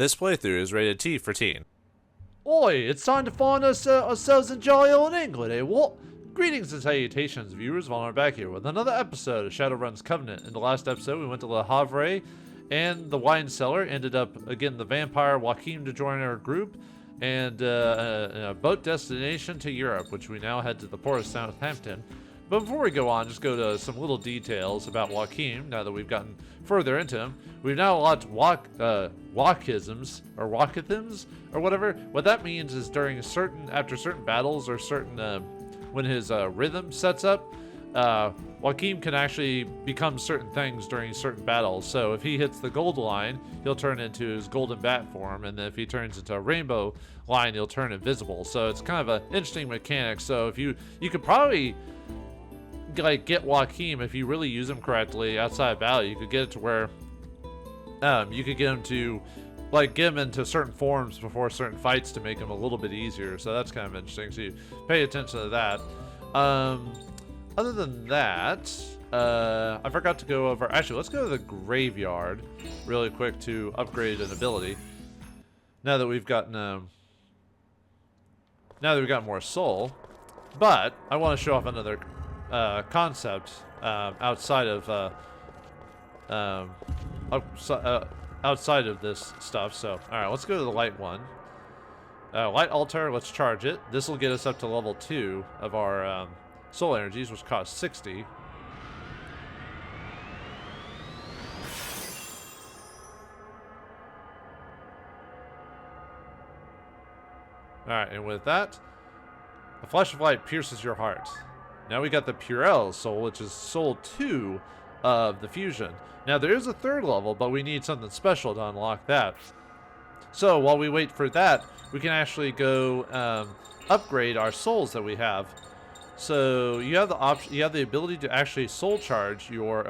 This playthrough is rated T for teen. Oi, it's time to find ourselves in jolly old England, eh, what? Greetings and salutations, viewers. Vauldemare back here with another episode of Shadowrun's Covenant. In the last episode, we went to Le Havre and the wine cellar. Ended up getting the vampire Joachim to join our group, and a boat destination to Europe, which we now head to the port of Southampton. But before we go on, just go to some little details about Joachim, now that we've gotten further into him. We've now unlocked Walkisms, or Walkithms, or whatever. What that means is after certain battles, or when his rhythm sets up, Joachim can actually become certain things during certain battles. So if he hits the gold line, he'll turn into his golden bat form, and then if he turns into a rainbow line, he'll turn invisible. So it's kind of an interesting mechanic. So if you could probably get Joachim, if you really use him correctly outside of battle, you could get it to where you could get him to get him into certain forms before certain fights to make him a little bit easier. So that's kind of interesting, so you pay attention to that. Other than that, I forgot to go over, actually let's go to the graveyard really quick to upgrade an ability now that we've gotten more soul. But I want to show off another concept outside of outside of this stuff. So all right, let's go to the light one. Light altar, let's charge it. This will get us up to level 2 of our soul energies, which cost 60. All right, and with that, a flash of light pierces your heart. Now we got the Purell soul, which is soul 2 of the fusion. Now there is a 3rd level, but we need something special to unlock that. So while we wait for that, we can actually go upgrade our souls that we have. So you have the option, you have the ability to actually soul charge your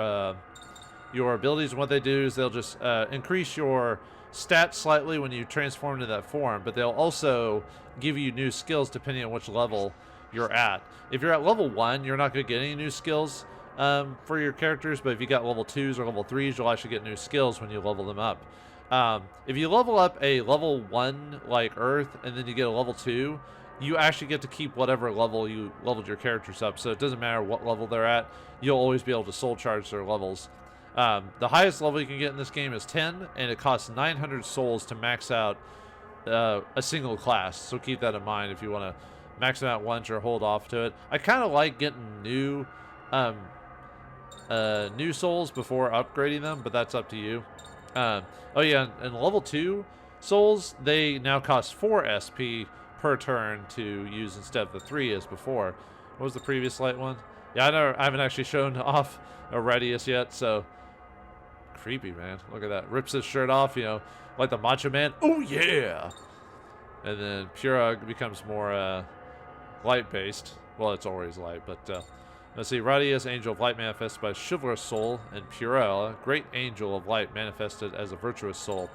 abilities, and what they do is they'll just increase your stats slightly when you transform into that form, but they'll also give you new skills depending on which level you're at. If you're at level 1, you're not going to get any new skills for your characters, but if you got level 2s or level 3s, you'll actually get new skills when you level them up. If you level up a level 1 like Earth and then you get a level 2, you actually get to keep whatever level you leveled your characters up, so it doesn't matter what level they're at, you'll always be able to soul charge their levels. The highest level you can get in this game is 10, and it costs 900 souls to max out a single class, so keep that in mind if you want to max them out once or hold off to it. I kind of like getting new souls before upgrading them, but that's up to you. Oh yeah, and level 2 souls, they now cost 4 SP per turn to use instead of the 3 as before. What was the previous light one? Yeah, I haven't actually shown off Radius yet, so creepy, man. Look at that. Rips his shirt off, like the Macho Man. Oh yeah! And then Pura becomes more light-based. Well, it's always light, but let's see. Radius, Angel of Light manifested by Chivalrous Soul, and Purell, Great Angel of Light manifested as a Virtuous Soul.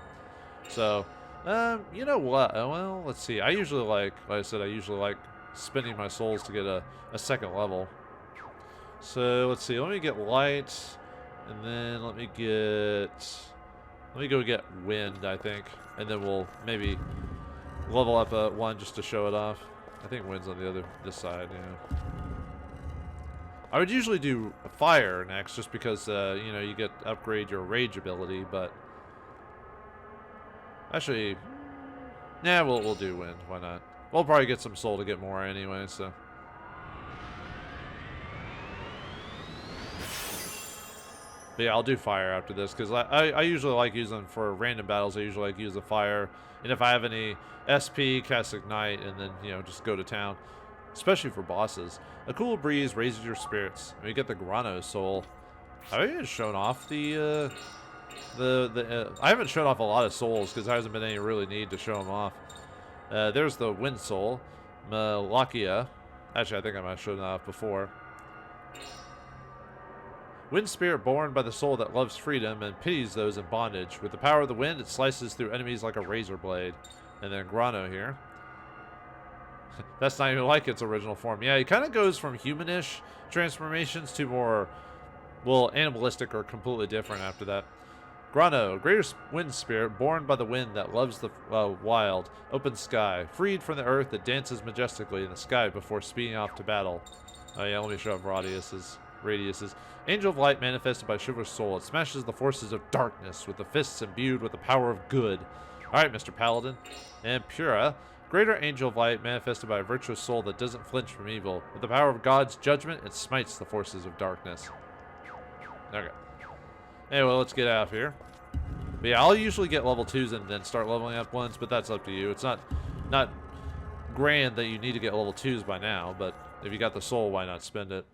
So, you know what? Well, let's see. I usually like I said, I usually like spending my souls to get a 2nd level. So, let's see. Let me get light, and then let me go get wind, I think. And then we'll maybe level up one just to show it off. I think wind's on this side, yeah. I would usually do fire next, just because you get to upgrade your rage ability, but actually, nah, we'll do wind. Why not? We'll probably get some soul to get more anyway, so. But yeah, I'll do fire after this, because I usually like using for random battles. I usually like using fire, and if I have any SP, cast ignite, and then just go to town. Especially for bosses. A cool breeze raises your spirits. And we get the Grano soul. I haven't shown off I haven't shown off a lot of souls because there hasn't been any really need to show them off. There's the Wind soul, Malakia. Actually, I think I might have shown that off before. Wind spirit born by the soul that loves freedom and pities those in bondage. With the power of the wind, it slices through enemies like a razor blade. And then Grano here. That's not even like its original form. Yeah, it kind of goes from humanish transformations to more, well, animalistic or completely different after that. Grano, greater wind spirit, born by the wind that loves the wild, open sky, freed from the earth that dances majestically in the sky before speeding off to battle. Oh yeah, let me show up radiuses. Angel of light manifested by Chivalrous soul. It smashes the forces of darkness with the fists imbued with the power of good. Alright, Mr. Paladin. And Pura, greater angel of light manifested by a virtuous soul that doesn't flinch from evil. With the power of God's judgment, it smites the forces of darkness. Okay. Anyway, let's get out of here. But yeah, I'll usually get level 2s and then start leveling up ones, but that's up to you. It's not grand that you need to get level 2s by now, but if you got the soul, why not spend it?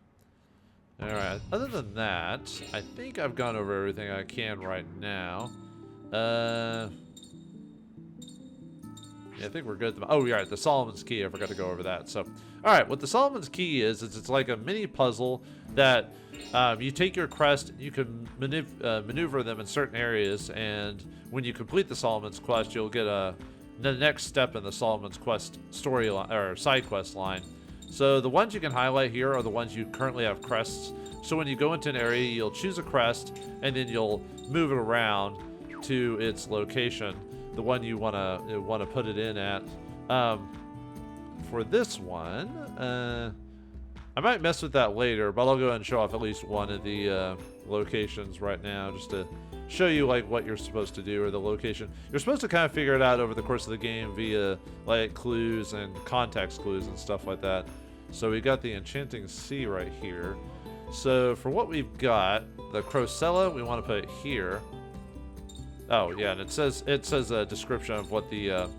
Alright, other than that, I think I've gone over everything I can right now. Yeah, I think we're good. Oh, yeah, the Solomon's Key. I forgot to go over that. So, all right, what the Solomon's Key is it's like a mini puzzle that you take your crest, you can maneuver them in certain areas, and when you complete the Solomon's Quest, you'll get the next step in the Solomon's Quest storyline or side quest line. So the ones you can highlight here are the ones you currently have crests. So when you go into an area, you'll choose a crest, and then you'll move it around to its location. The one you wanna put it in at. For this one, I might mess with that later, but I'll go ahead and show off at least one of the locations right now, just to show you like what you're supposed to do or the location. You're supposed to kind of figure it out over the course of the game via like clues and context clues and stuff like that. So we got the Enchanting Sea right here. So for what we've got, the Crocella we want to put here. Oh yeah, and it says a description of what the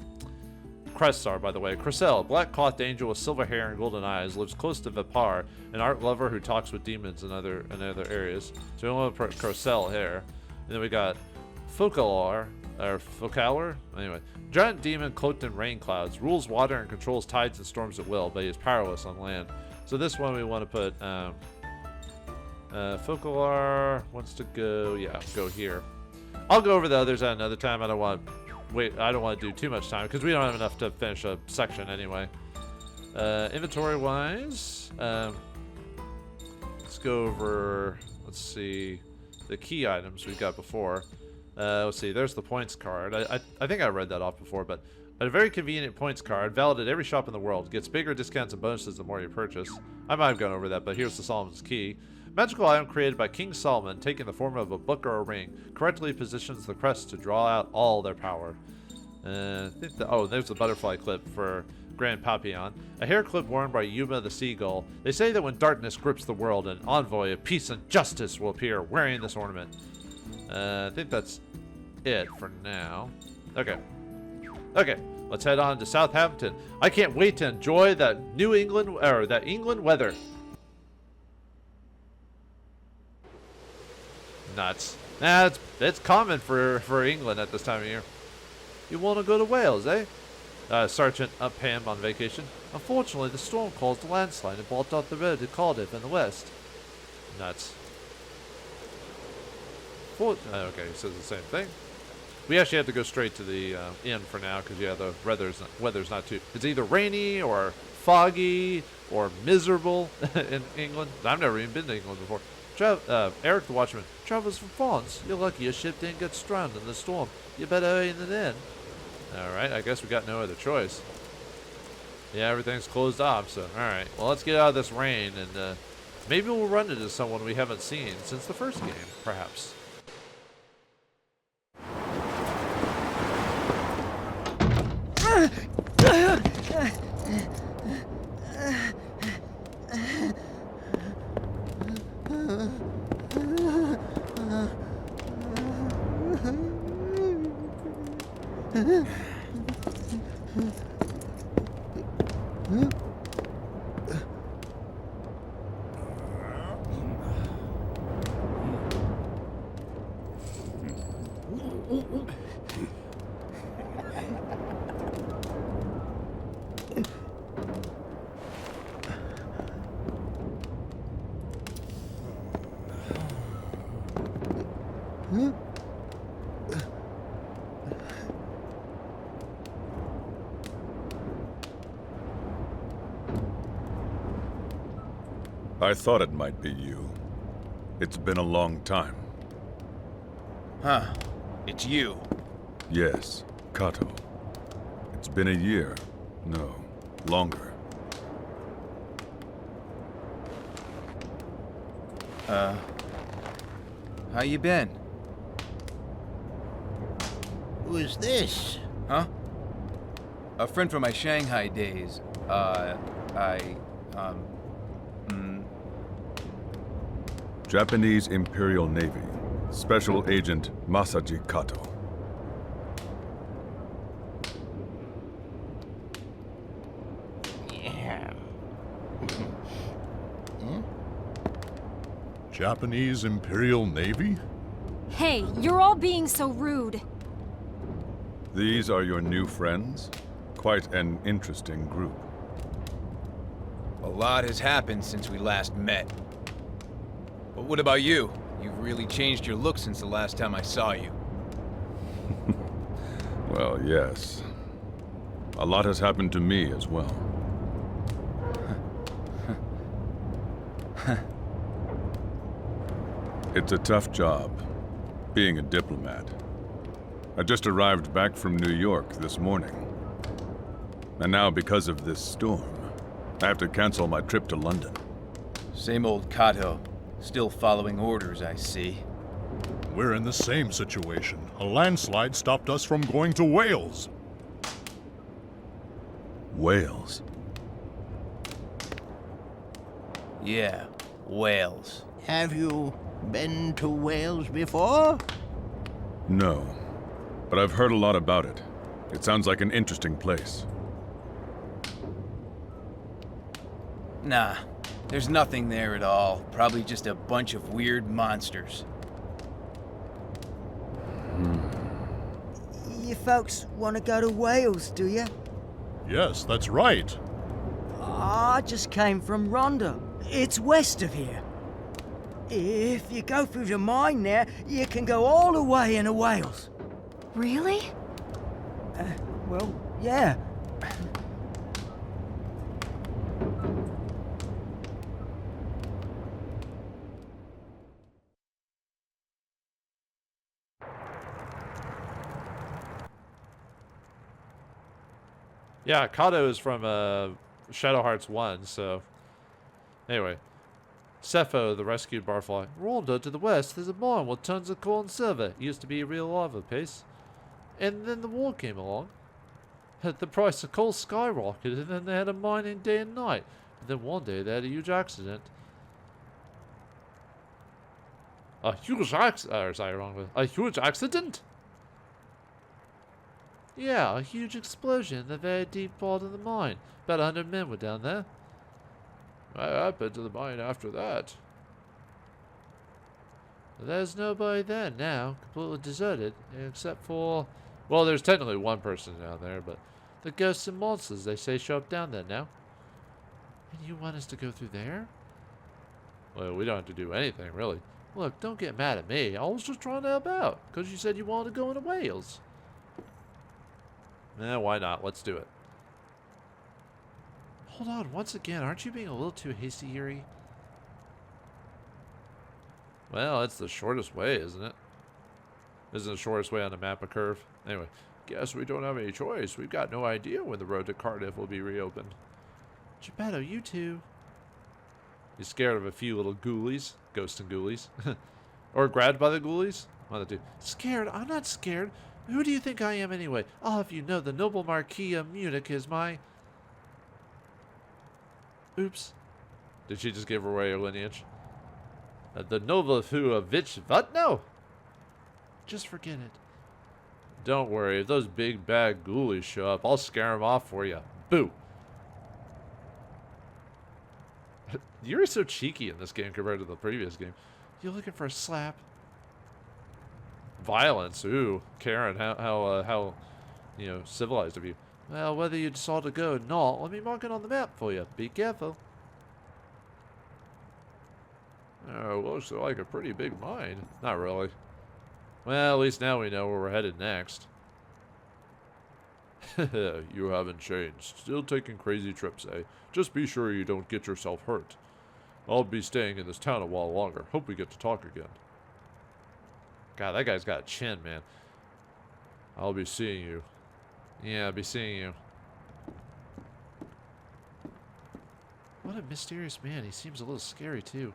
crests are, by the way. Crocella, black-clothed angel with silver hair and golden eyes, lives close to Vipar, an art lover who talks with demons in other areas. So we want to put Crocella here. And then we got Focalar, or Focalar? Anyway, giant demon cloaked in rain clouds, rules water and controls tides and storms at will, but he is powerless on land. So this one we want to put, Focalar wants to go, yeah, go here. I'll go over the others at another time. I don't want to do too much time because we don't have enough to finish a section anyway. Inventory wise, let's go over, let's see, the key items we've got before. Let's see, there's the points card. I think I read that off before, but a very convenient points card, valid at every shop in the world. Gets bigger discounts and bonuses the more you purchase. I might have gone over that, but here's the Solomon's Key. Magical item created by King Solomon, taking the form of a book or a ring, correctly positions the crest to draw out all their power. I think there's the butterfly clip for Grand Papillon. A hair clip worn by Yuma the seagull. They say that when darkness grips the world, an envoy of peace and justice will appear wearing this ornament. I think that's it for now. Okay, let's head on to Southampton. I can't wait to enjoy that England weather. Nuts. Nah, it's common for England at this time of year. You want to go to Wales, eh? Sergeant Upham on vacation. Unfortunately, the storm caused a landslide and blocked off the road to Cardiff in the west. Nuts. Okay, he says the same thing. We actually have to go straight to the inn for now because yeah, the weather's not too. It's either rainy or foggy or miserable in England. I've never even been to England before. Eric the Watchman. Travels from France. You're lucky your ship didn't get stranded in the storm. You better hurry in the inn. Alright, I guess we got no other choice. Yeah, everything's closed off, so alright. Well, let's get out of this rain and maybe we'll run into someone we haven't seen since the first game, perhaps. I thought it might be you. It's been a long time. Huh. It's you. Yes, Kato. It's been a year. No, longer. How you been? Who is this? Huh? A friend from my Shanghai days. Japanese Imperial Navy. Special Agent Masaji Kato. Yeah. Japanese Imperial Navy? Hey, you're all being so rude. These are your new friends? Quite an interesting group. A lot has happened since we last met. But what about you? You've really changed your look since the last time I saw you. Well, yes. A lot has happened to me as well. It's a tough job, being a diplomat. I just arrived back from New York this morning. And now, because of this storm, I have to cancel my trip to London. Same old Kato. Still following orders, I see. We're in the same situation. A landslide stopped us from going to Wales. Wales? Yeah, Wales. Have you been to Wales before? No. But I've heard a lot about it. It sounds like an interesting place. Nah, there's nothing there at all. Probably just a bunch of weird monsters. You folks want to go to Wales, do you? Yes, that's right. I just came from Rhondda. It's west of here. If you go through the mine there, you can go all the way into Wales. Really? Well, yeah. Yeah, Kato is from Shadow Hearts 1, so... Anyway. Sepho, the rescued barfly. Rhondda to the west, there's a mine with tons of coal and silver. It used to be a real lava place. And then the war came along. The price of coal skyrocketed, and then they had a mining day and night. And then one day they had a huge accident. A huge accident? Yeah, a huge explosion in the very deep part of the mine. About 100 men were down there. I've been to the mine after that. There's nobody there now, completely deserted, except for... Well, there's technically one person down there, but the ghosts and monsters, they say, show up down there now. And you want us to go through there? Well, we don't have to do anything, really. Look, don't get mad at me. I was just trying to help out, because you said you wanted to go into Wales. Why not? Let's do it. Hold on, once again, aren't you being a little too hasty, Yuri? Well, it's the shortest way, isn't it? Isn't the shortest way on the map a curve? Anyway, guess we don't have any choice. We've got no idea when the road to Cardiff will be reopened. Geppetto, you too. You scared of a few little ghoulies? Ghosts and ghoulies? Or grabbed by the ghoulies? One of the two. Scared? I'm not scared. Who do you think I am anyway? I'll have you know the noble Marquis of Munich is my... Oops. Did she just give away her lineage? The noble who of Vich... What? No! Just forget it. Don't worry. If those big bad ghoulies show up, I'll scare them off for you. Boo! You're so cheeky in this game compared to the previous game. You're looking for a slap? Violence, ooh. Karin, how civilized of you. Well, whether you decide to go or not, let me mark it on the map for you. Be careful. Oh, looks like a pretty big mine. Not really. Well, at least now we know where we're headed next. You haven't changed. Still taking crazy trips, eh? Just be sure you don't get yourself hurt. I'll be staying in this town a while longer. Hope we get to talk again. God, that guy's got a chin, man. I'll be seeing you. Yeah, I'll be seeing you. What a mysterious man. He seems a little scary, too.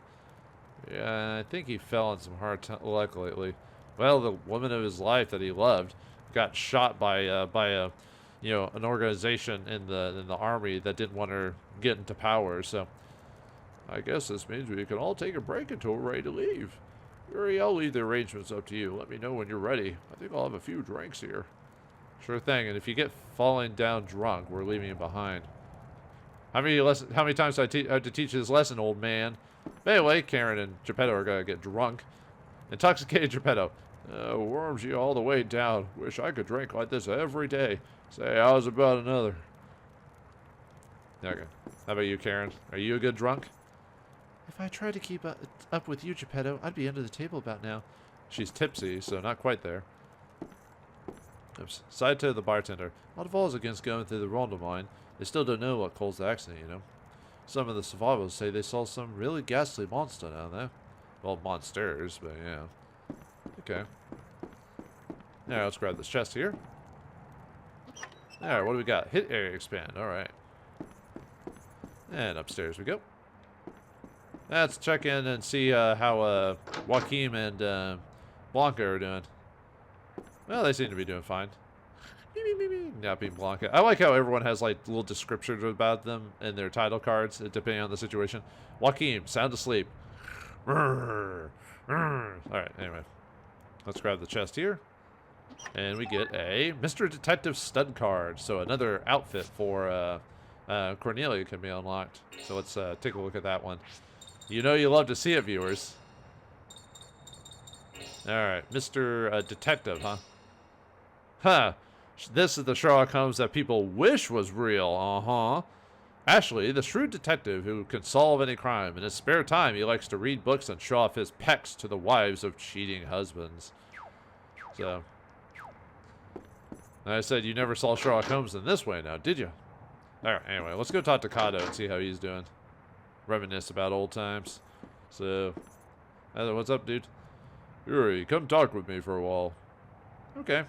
Yeah, I think he fell on some hard luck lately. Well, the woman of his life that he loved got shot by a, you know, an organization in the army that didn't want her get into power. So, I guess this means we can all take a break until we're ready to leave. Yuri, I'll leave the arrangements up to you. Let me know when you're ready. I think I'll have a few drinks here. Sure thing. And if you get falling down drunk, we're leaving you behind. How many times do I have to teach you this lesson, old man? But anyway, Karin and Geppetto are gonna get drunk. Intoxicated Geppetto. Worms you all the way down. Wish I could drink like this every day. Say, how's about another? Okay. How about you, Karin? Are you a good drunk? If I tried to keep up with you, Geppetto, I'd be under the table about now. She's tipsy, so not quite there. Oops. Side to the bartender. A lot of odds against going through the Vauldemare. They still don't know what caused the accident, you know. Some of the survivors say they saw some really ghastly monster down there. Well, monsters, but yeah. Okay. Now let's grab this chest here. Alright, what do we got? Hit area expand. Alright. And upstairs we go. Let's check in and see how Joachim and Blanca are doing. Well, they seem to be doing fine. Not being Blanca. I like how everyone has like little descriptions about them in their title cards, depending on the situation. Joachim, sound asleep. Alright, anyway. Let's grab the chest here. And we get a Mr. Detective stud card. So another outfit for Cornelia can be unlocked. So let's take a look at that one. You know you love to see it, viewers. Alright, Mr. Detective, huh? Huh. This is the Sherlock Holmes that people wish was real, uh-huh. Ashley, the shrewd detective who can solve any crime. In his spare time, he likes to read books and show off his pecs to the wives of cheating husbands. So, I said you never saw Sherlock Holmes in this way now, did you? Alright, anyway, let's go talk to Kato and see how he's doing. Reminisce about old times. So, what's up, dude? Yuri, come talk with me for a while. Okay.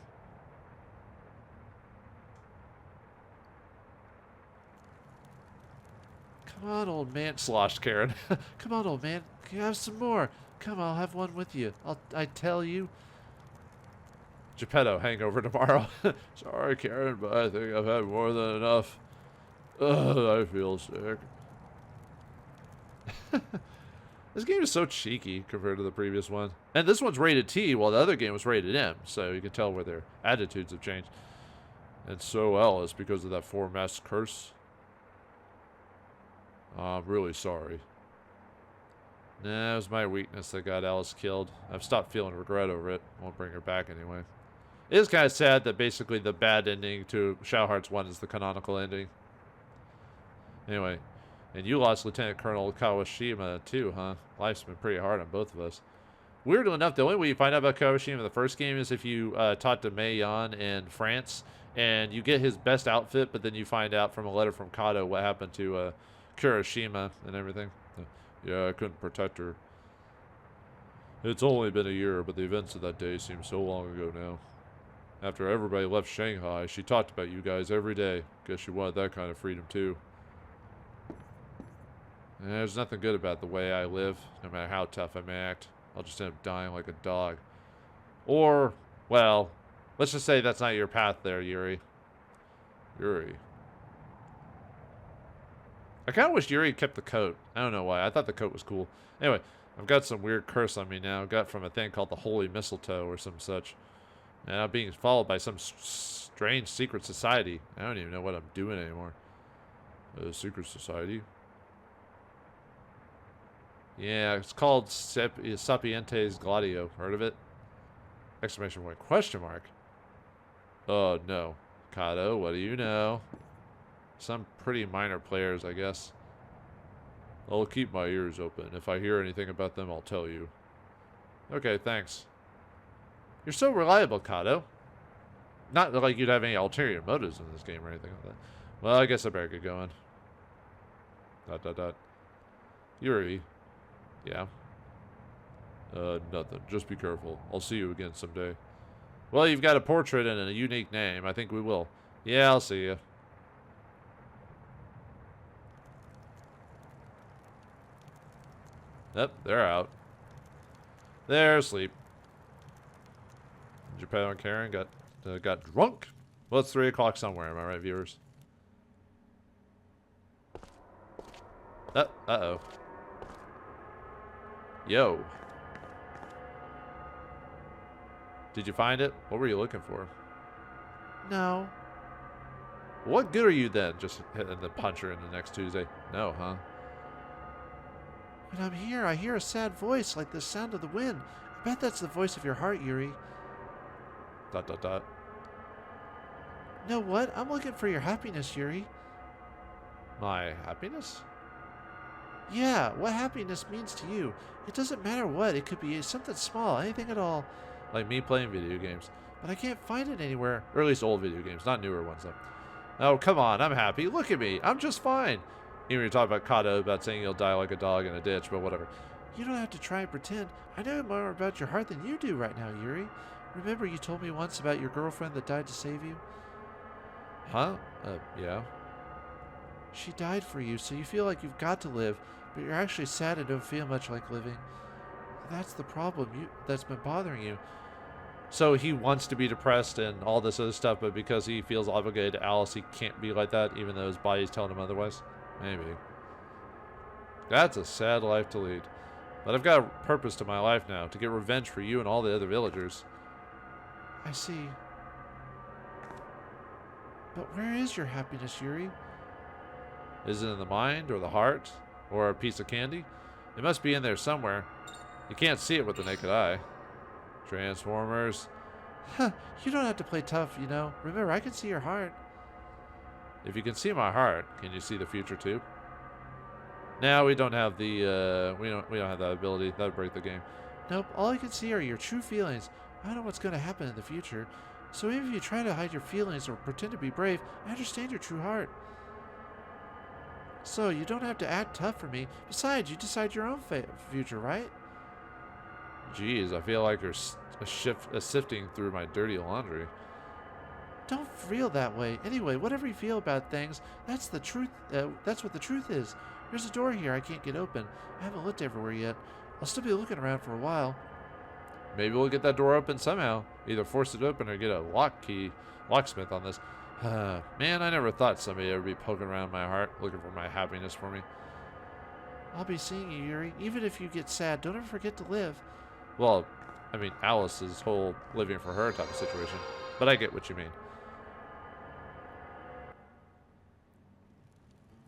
Come on, old man. Sloshed Karin. Come on, old man. Can you have some more? Come, I'll have one with you. I tell you. Geppetto, hangover tomorrow. Sorry, Karin, but I think I've had more than enough. Ugh, I feel sick. This game is so cheeky compared to the previous one. And this one's rated T, while the other game was rated M. So you can tell where their attitudes have changed. And so Alice, because of that four-mask curse. I'm really sorry. Nah, it was my weakness that got Alice killed. I've stopped feeling regret over it. Won't bring her back anyway. It is kind of sad that basically the bad ending to Shadow Hearts 1 is the canonical ending. Anyway, and you lost Lieutenant Colonel Kawashima too, huh? Life's been pretty hard on both of us. Weirdly enough, the only way you find out about Kawashima in the first game is if you talk to Mei Yan in France, and you get his best outfit, but then you find out from a letter from Kato what happened to Kurashima and everything. Yeah, I couldn't protect her. It's only been a year, but the events of that day seem so long ago now. After everybody left Shanghai, she talked about you guys every day. Guess she wanted that kind of freedom too. And there's nothing good about the way I live, no matter how tough I may act. I'll just end up dying like a dog. Or, well, let's just say that's not your path there, Yuri. Yuri. I kind of wish Yuri kept the coat. I don't know why. I thought the coat was cool. Anyway, I've got some weird curse on me now. I got from a thing called the Holy Mistletoe or some such. And I'm being followed by some strange secret society. I don't even know what I'm doing anymore. A secret society? Yeah, it's called Sapientes Gladio. Heard of it? Exclamation point. Question mark. Oh, no. Kato, what do you know? Some pretty minor players, I guess. I'll keep my ears open. If I hear anything about them, I'll tell you. Okay, thanks. You're so reliable, Kato. Not like you'd have any ulterior motives in this game or anything like that. Well, I guess I better get going. ... Yuri. Yeah? Nothing. Just be careful. I'll see you again someday. Well, you've got a portrait and a unique name. I think we will. Yeah, I'll see you. Yep, they're out. They're asleep. Did you pet on Karin? Got drunk? Well, it's 3 o'clock somewhere. Am I right, viewers? Uh-oh. Yo. Did you find it? What were you looking for? No. What good are you then? Just hitting the puncher in the next Tuesday? No, huh? When I'm here, I hear a sad voice like the sound of the wind. I bet that's the voice of your heart, Yuri. ... Know what? I'm looking for your happiness, Yuri. My happiness? Yeah, what happiness means to you. It doesn't matter what. It could be something small, anything at all. Like me playing video games. But I can't find it anywhere. Or at least old video games, not newer ones, though. Oh, come on. I'm happy. Look at me. I'm just fine. Even when you talk about Kato, about saying you'll die like a dog in a ditch, but whatever. You don't have to try and pretend. I know more about your heart than you do right now, Yuri. Remember you told me once about your girlfriend that died to save you? Huh? Yeah. She died for you, so you feel like you've got to live, but you're actually sad and don't feel much like living. That's the problem that's been bothering you. So he wants to be depressed and all this other stuff, but because he feels obligated to Alice, he can't be like that, even though his body's telling him otherwise? Maybe. That's a sad life to lead. But I've got a purpose to my life now, to get revenge for you and all the other villagers. I see. But where is your happiness, Yuri? Is it in the mind, or the heart, or a piece of candy? It must be in there somewhere. You can't see it with the naked eye. Transformers. Huh, you don't have to play tough, you know. Remember, I can see your heart. If you can see my heart, can you see the future too? Now we don't have the we don't have that ability. That would break the game. Nope, all I can see are your true feelings. I don't know what's going to happen in the future. So even if you try to hide your feelings or pretend to be brave, I understand your true heart. So you don't have to act tough for me. Besides, you decide your own future, right? Jeez, I feel like there's a sifting through my dirty laundry. Don't feel that way. Anyway, whatever you feel about things, that's the truth. That's what the truth is. There's a door here I can't get open. I haven't looked everywhere yet. I'll still be looking around for a while. Maybe we'll get that door open somehow. Either force it open or get a locksmith on this. Man, I never thought somebody would be poking around my heart, looking for my happiness for me. I'll be seeing you, Yuri. Even if you get sad, don't ever forget to live. Well, I mean, Alice's whole living for her type of situation. But I get what you mean.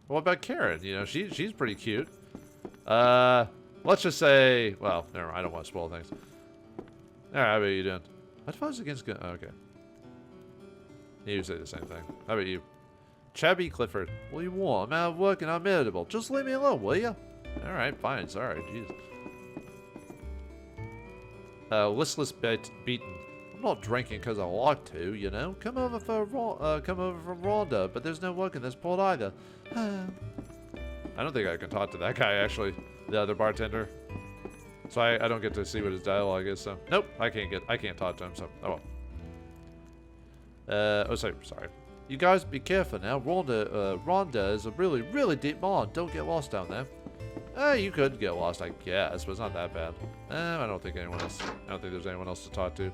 What about Karin? You know, she's pretty cute. Let's just say, well, never mind, I don't want to spoil things. Alright, how about you doing? Advice against good. Okay. You say the same thing. How about you? Chabby Clifford. What do you want? I'm out of work and I'm irritable. Just leave me alone, will you? Alright, fine. Sorry. Jeez. Listless beaten. I'm not drinking because I like to, you know. Come over from Rhonda, but there's no work in this port either. I don't think I can talk to that guy, actually. The other bartender. So I don't get to see what his dialogue is, so. Nope, I can't talk to him, so. Oh well. Sorry. You guys be careful now. Rhonda is a really, really deep mine. Don't get lost down there. You could get lost, I guess, but it's not that bad. I don't think there's anyone else to talk to.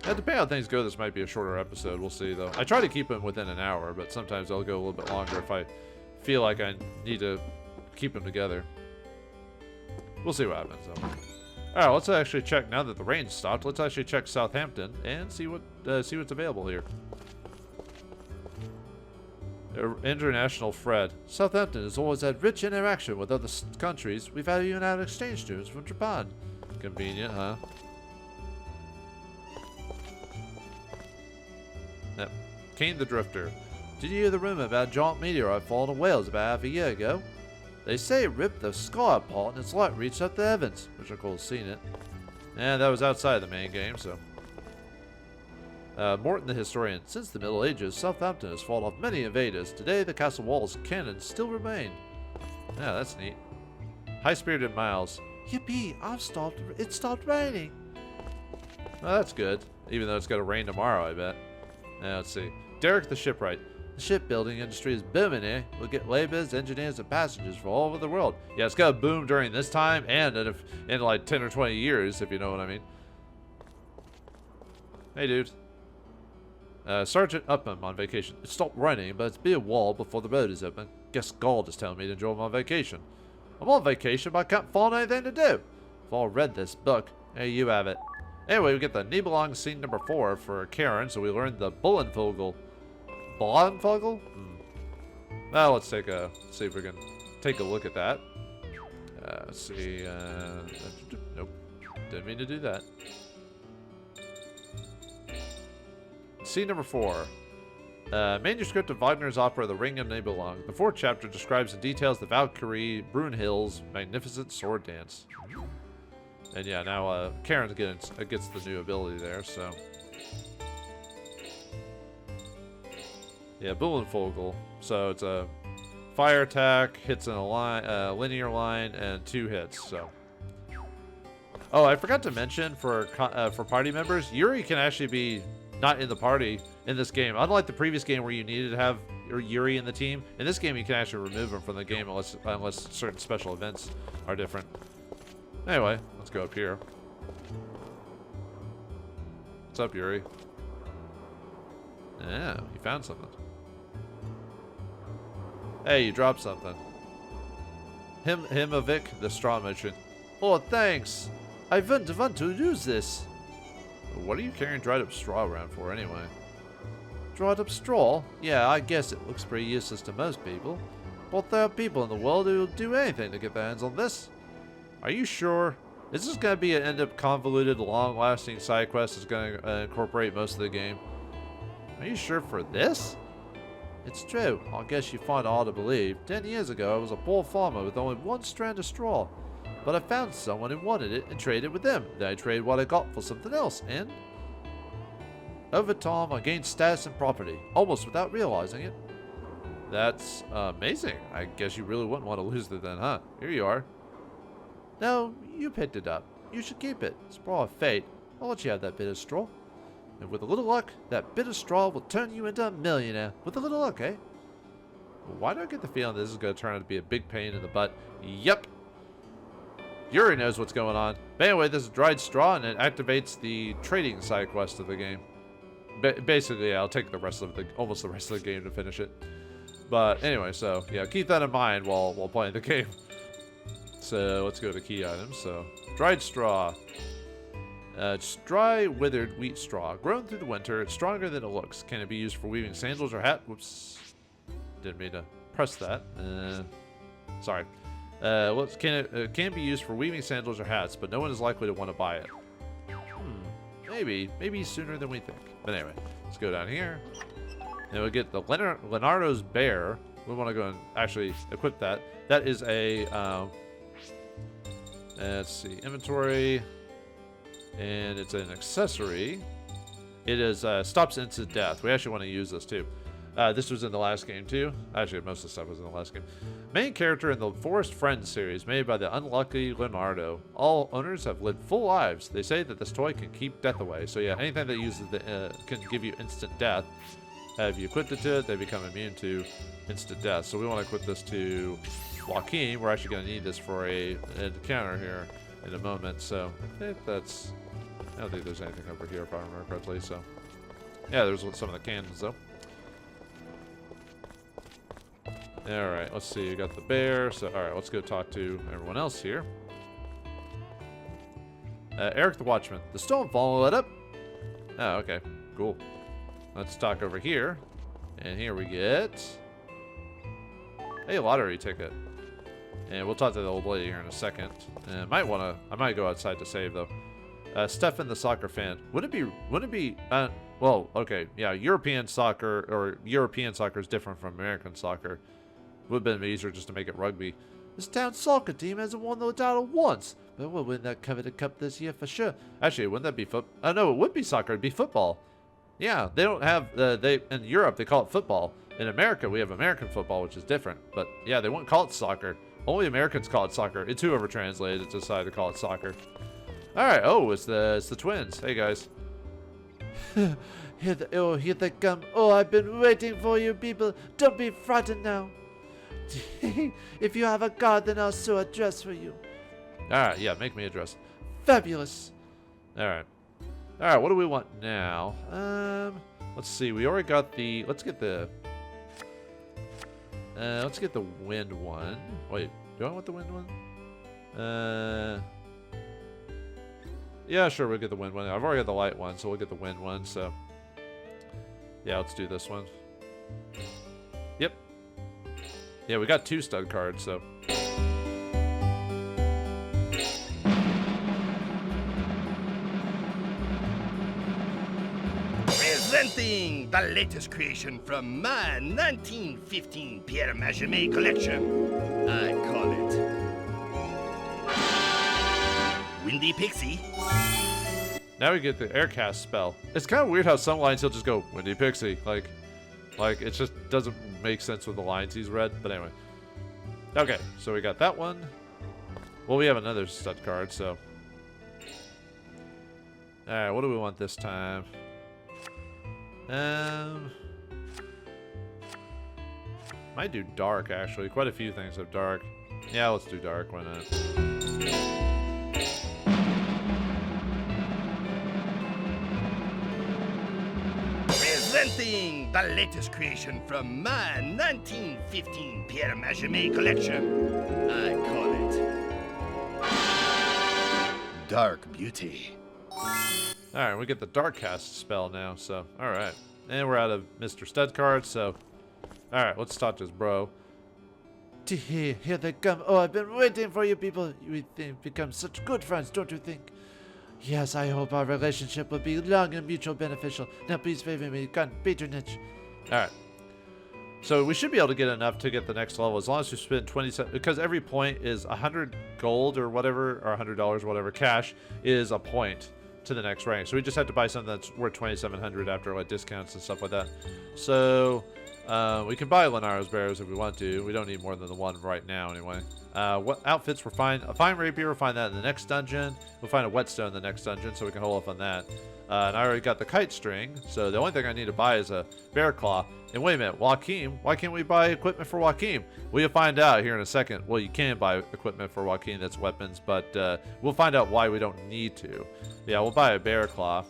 Depending on how things go, this might be a shorter episode. We'll see, though. I try to keep them within an hour, but sometimes they'll go a little bit longer if I feel like I need to keep them together. We'll see what happens, though. Alright, let's actually check, now that the rain stopped, let's actually check Southampton and see what's available here. International Fred. Southampton has always had rich interaction with other countries. We've even had exchange students from Japan. Convenient, huh? Yep. Kane the Drifter. Did you hear the rumor about a giant meteorite falling in Wales about half a year ago? They say it ripped the sky apart and its light reached up the heavens, which of course seen it. And that was outside the main game, so. Morton the Historian. Since the Middle Ages, Southampton has fought off many invaders. Today, the castle walls and cannons still remain. Yeah, that's neat. High-spirited Miles. Yippee! It stopped raining. Well, that's good. Even though it's going to rain tomorrow, I bet. Now, let's see. Derek the shipwright. The shipbuilding industry is booming, eh? We'll get laborers, engineers, and passengers from all over the world. Yeah, it's going to boom during this time and in like 10 or 20 years, if you know what I mean. Hey, dude. Sergeant Upham on vacation. It stopped raining, but it's be a wall before the road is open. Guess God is telling me to enjoy my vacation. I'm on vacation, but I can't find anything to do. I've all read this book. Here you have it. Anyway, we get the Nibelung scene number 4 for Karin, so we learned the Bullenvogel. Bullenvogel? Well, let's see if we can take a look at that. Let's see. Nope. Didn't mean to do that. Scene number 4. Manuscript of Wagner's opera The Ring of Nibelung. The 4th chapter describes in details the Valkyrie Brunhild's magnificent sword dance. And yeah, now Karin gets the new ability there, so. Yeah, Bullenvogel. So it's a fire attack, hits in a line, linear line, and 2 hits, so. Oh, I forgot to mention for party members, Yuri can actually be not in the party in this game. Unlike the previous game where you needed to have Yuri in the team, in this game you can actually remove him from the game unless certain special events are different. Anyway, let's go up here. What's up, Yuri? Yeah, you found something. Hey, you dropped something. Himovic, the straw merchant. Oh, thanks. I wouldn't want to use this. What are you carrying dried up straw around for, anyway? Dried up straw? Yeah, I guess it looks pretty useless to most people. But there are people in the world who will do anything to get their hands on this. Are you sure? Is this going to be an end-up convoluted, long-lasting side quest that's going to incorporate most of the game? Are you sure for this? It's true. I guess you find it hard to believe. 10 years ago, I was a poor farmer with only 1 strand of straw. But I found someone who wanted it and traded with them. Then I traded what I got for something else, and over time, I gained status and property, almost without realizing it. That's amazing. I guess you really wouldn't want to lose it then, huh? Here you are. No, you picked it up. You should keep it. It's part of fate. I'll let you have that bit of straw. And with a little luck, that bit of straw will turn you into a millionaire. With a little luck, eh? Why do I get the feeling this is going to turn out to be a big pain in the butt? Yep. Yuri knows what's going on. But anyway, this is dried straw, and it activates the trading side quest of the game. Basically, yeah, I'll take almost the rest of the game to finish it. But anyway, so yeah, keep that in mind while playing the game. So let's go to key items. So dried straw. It's dry, withered wheat straw. Grown through the winter, it's stronger than it looks. Can it be used for weaving sandals or hat? Whoops. Didn't mean to press that. Sorry. It can be used for weaving sandals or hats, but no one is likely to want to buy it. Maybe sooner than we think. But anyway, let's go down here. And we'll get the Leonardo's bear. We want to go and actually equip that. That is a, let's see, inventory. And it's an accessory. It is stops instant death. We actually want to use this too. This was in the last game too. Actually, most of the stuff was in the last game. Main character in the Forest Friends series, made by the unlucky Leonardo. All owners have lived full lives. They say that this toy can keep death away. So yeah, anything that uses can give you instant death. If you equip it to it, they become immune to instant death. So we want to equip this to Joachim. We're actually going to need this for an encounter here in a moment. So I don't think there's anything over here if I remember correctly. So yeah, there's some of the cannons though. Alright, let's see. You got the bear. So, alright, let's go talk to everyone else here. Eric the Watchman. The storm follow it up. Oh, okay. Cool. Let's talk over here. And here we get a lottery ticket. And we'll talk to the old lady here in a second. I might go outside to save though. Stefan the soccer fan. Wouldn't it be well, okay, yeah, European soccer is different from American soccer. Would have been easier just to make it rugby. This town's soccer team hasn't won the title once, but we'll win that coveted cup this year for sure. Actually, wouldn't that be football? Oh no, it would be soccer. It'd be football. Yeah, they don't have in Europe they call it football. In America we have American football, which is different. But yeah, they won't call it soccer. Only Americans call it soccer. It's whoever translated it decided to call it soccer. Alright, oh, it's the twins. Hey, guys. Here they come. Oh, I've been waiting for you people. Don't be frightened now. If you have a card, then I'll sew a dress for you. Alright, yeah, make me a dress. Fabulous. Alright. Alright, what do we want now? Let's see, we already got the... Let's get the wind one. Wait, do I want the wind one? Yeah, sure, we'll get the wind one. I've already got the light one, so we'll get the wind one, so... Yeah, let's do this one. Yep. Yeah, we got 2 stud cards, so... Presenting the latest creation from my 1915 Pierre Majemet collection. I call it Windy Pixie. Now we get the air cast spell. It's kind of weird how some lines he'll just go Windy Pixie, like it just doesn't make sense with the lines he's read. But anyway, okay, so we got that one. Well, we have another stud card, so all right. What do we want this time? Might do dark actually. Quite a few things have dark. Yeah, let's do dark. Why not? Presenting the latest creation from my 1915 Pierre Majemet collection. I call it Dark Beauty. Alright, we get the dark cast spell now, so alright. And we're out of Mr. Stud cards, so alright, let's talk to this bro. Here they come. Oh, I've been waiting for you people. We've become such good friends, don't you think? Yes, I hope our relationship will be long and mutual beneficial. Now please favor me, kind patronage. Alright. So we should be able to get enough to get the next level as long as we spend 27, because every point is 100 gold or whatever, or $100 or whatever cash is a point to the next rank. So we just have to buy something that's worth 2,700 after like discounts and stuff like that. So we can buy Lenaro's Barrows if we want to. We don't need more than the one right now anyway. What outfits we're fine? A fine rapier, we'll find that in the next dungeon. We'll find a whetstone in the next dungeon, so we can hold off on that. And I already got the kite string, so the only thing I need to buy is a bear claw. And wait a minute, Joachim, why can't we buy equipment for Joachim? We'll find out here in a second. Well, you can buy equipment for Joachim that's weapons, but we'll find out why we don't need to. Yeah, we'll buy a bear claw.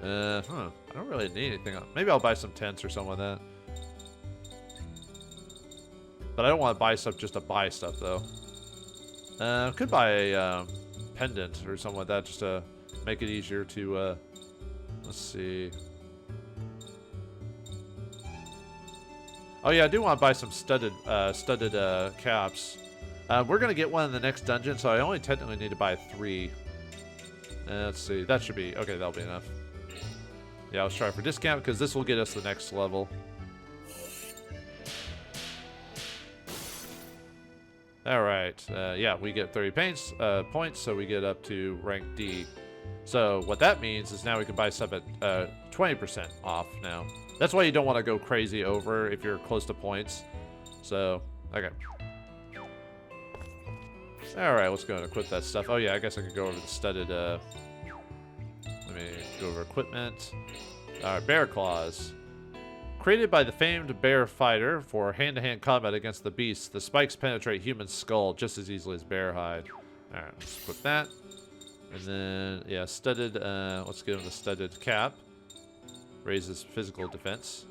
I don't really need anything else. Maybe I'll buy some tents or something like that. But I don't want to buy stuff just to buy stuff, though. Could buy a pendant or something like that just to make it easier to, let's see. Oh yeah, I do want to buy some studded caps. We're going to get one in the next dungeon, so I only technically need to buy 3. Let's see, that should be, okay, that'll be enough. Yeah, let's try for discount, because this will get us the next level. Alright, yeah, we get 30 points, so we get up to rank D. So what that means is now we can buy stuff at 20% off now. That's why you don't want to go crazy over if you're close to points. So, okay. Alright, let's go and equip that stuff. Oh yeah, I guess I could go over the studded, let me go over equipment. Alright, bear claws. Created by the famed bear fighter for hand-to-hand combat against the beasts, the spikes penetrate human skull just as easily as bear hide. Alright, let's equip that. And then, yeah, studded, let's give him the studded cap. Raises physical defense.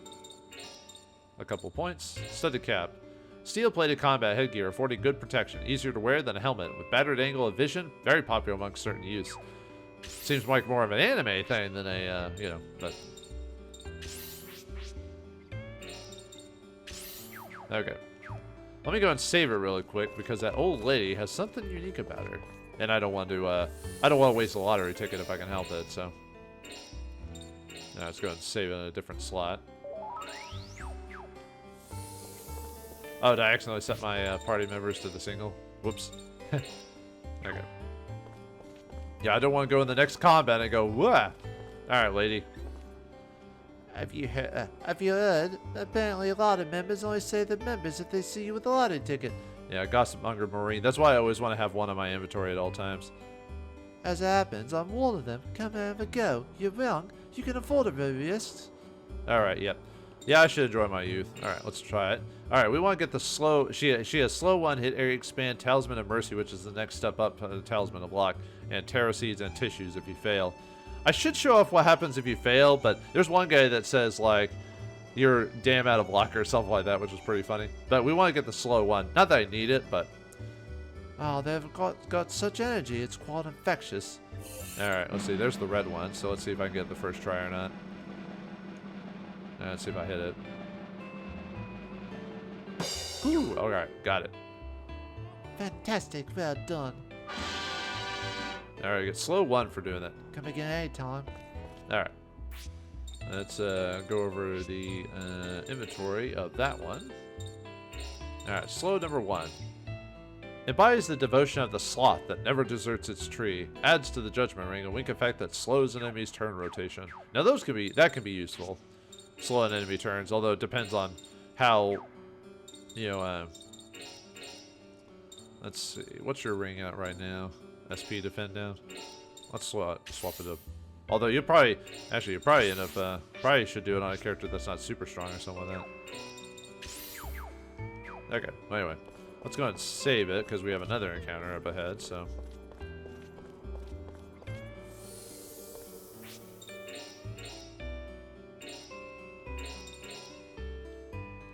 A couple points. Studded cap. Steel-plated combat headgear affording good protection. Easier to wear than a helmet. With battered angle of vision, very popular amongst certain youths. Seems like more of an anime thing than a, you know, but... Okay. Let me go and save her really quick because that old lady has something unique about her. And I don't want to waste a lottery ticket if I can help it, so. Now let's go and save it in a different slot. Oh, did I accidentally set my party members to the single? Whoops. Okay. Yeah, I don't want to go in the next combat and go, wah! Alright, lady. Have you heard? Apparently a lot of members only say they're members if they see you with a lottery ticket. Yeah, Gossip Monger Marine. That's why I always want to have one in my inventory at all times. As it happens, I'm one of them. Come have a go. You're wrong. You can afford a wrist. Alright, yep. Yeah, I should enjoy my youth. Alright, let's try it. Alright, we want to get the slow... She has slow 1, hit area expand, Talisman of Mercy, which is the next step up to the Talisman of Luck, and Terror Seeds and Tissues if you fail. I should show off what happens if you fail, but there's one guy that says, like, you're damn out of luck or something like that, which is pretty funny. But we want to get the slow 1. Not that I need it, but... Oh, they've got such energy. It's quite infectious. Alright, let's see. There's the red one, so let's see if I can get the first try or not. Let's see if I hit it. Ooh, alright, got it. Fantastic. Well done. Alright, get slow 1 for doing that. Come again anytime. Alright. Let's go over the inventory of that one. Alright, slow number 1. Embodies the devotion of the sloth that never deserts its tree. Adds to the judgment ring a wink effect that slows an enemy's turn rotation. Now that can be useful. Slow an enemy turns, although it depends on how, you know, let's see. What's your ring at right now? SP defend down? Let's swap it up. Although you probably end up, probably should do it on a character that's not super strong or something like that. Okay, well, anyway. Let's go ahead and save it, because we have another encounter up ahead, so...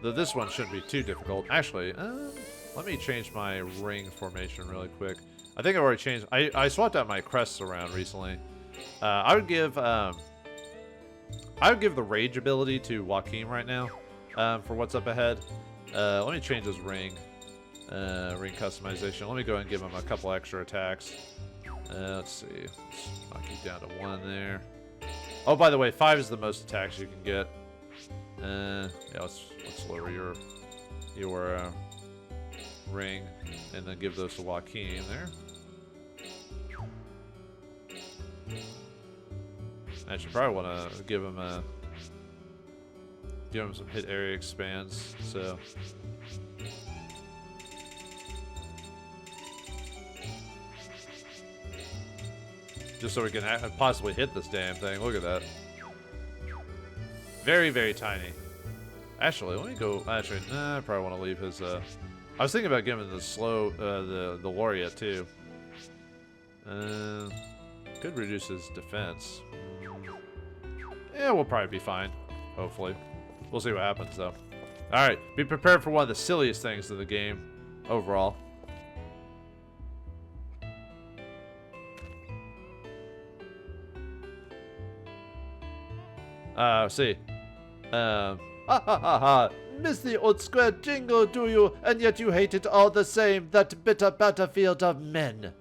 Though this one shouldn't be too difficult. Actually, let me change my ring formation really quick. I think I've already changed... I swapped out my crests around recently. I would give the rage ability to Joachim right now, for what's up ahead. Let me change his ring. Ring customization. Let me go and give him a couple extra attacks. Let's see. Let's knock you down to 1 there. Oh, by the way, 5 is the most attacks you can get. Yeah, let's lower your ring and then give those to Joachim there. I should probably want to give him some hit area expands. So. Just so we can possibly hit this damn thing. Look at that. Very, very tiny. Actually, let me go... Actually, nah, I probably want to leave his... I was thinking about giving the slow... the Laureate, too. Could reduce his defense. Yeah, we'll probably be fine. Hopefully. We'll see what happens, though. Alright, be prepared for one of the silliest things in the game. Overall. See. Ha ha ha ha. Miss the old square jingle, do you? And yet you hate it all the same, that bitter battlefield of men.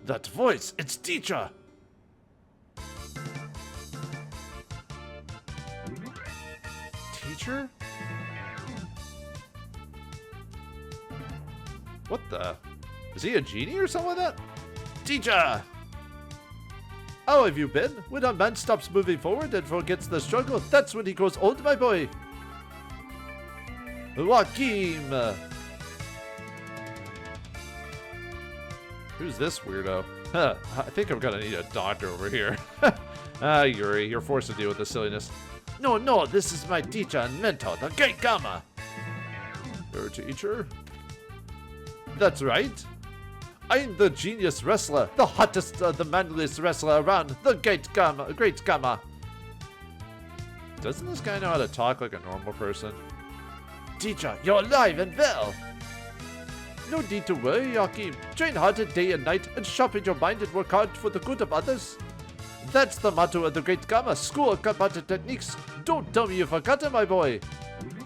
That voice, it's teacher. Teacher? What the? Is he a genie or something like that? Teacher! How have you been? When a man stops moving forward and forgets the struggle, that's when he grows old, my boy. Joachim! Who's this weirdo? Huh, I think I'm gonna need a doctor over here. Yuri, you're forced to deal with this silliness. No, this is my teacher and mentor, the Great Gamma. Your teacher? That's right. I'm the genius wrestler, the hottest, the manliest wrestler around, the Great Gamma. Doesn't this guy know how to talk like a normal person? Teacher, you're alive and well. No need to worry, Joachim. Train hard day and night and sharpen your mind and work hard for the good of others. That's the motto of the Great Gamma, School of Combat Techniques. Don't tell me you've forgotten, my boy.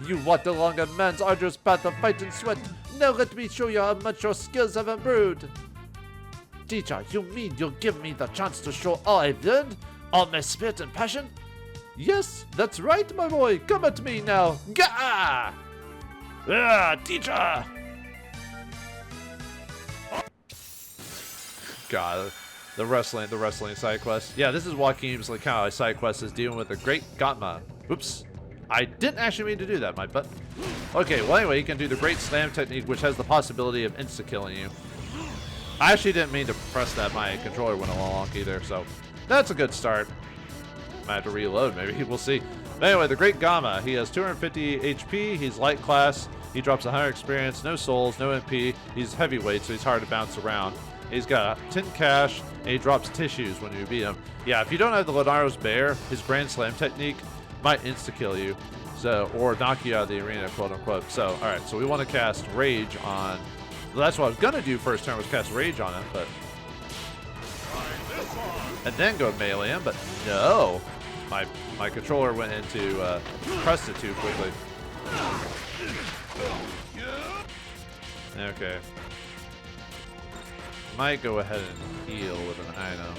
You walked along a man's arduous path of fight and sweat. Now let me show you how much your skills have improved. Teacher, you mean you'll give me the chance to show all I've learned? All my spirit and passion? Yes, that's right, my boy. Come at me now. Gah! Ah, teacher! God, the wrestling side quest. Yeah, this is Joachim's like kind of side quest is dealing with the Great Gamma. Oops. I didn't actually mean to do that, my butt. Okay, well anyway, you can do the Great Slam technique, which has the possibility of insta-killing you. I actually didn't mean to press that. My controller went along either, so that's a good start. Might have to reload, maybe. We'll see. But anyway, the Great Gamma. He has 250 HP. He's light class. He drops 100 experience, no souls, no MP. He's heavyweight, so he's hard to bounce around. He's got a 10 cash, and he drops tissues when you beat him. Yeah, if you don't have the Leonardo's Bear, his Grand Slam technique might insta-kill you. So, or knock you out of the arena, quote unquote. So, alright, so we want to cast Rage on... Well, that's what I was going to do first turn, was cast Rage on him, but... And then go melee him, but no! My controller went into... pressed it too quickly. Okay. Might go ahead and heal with an item.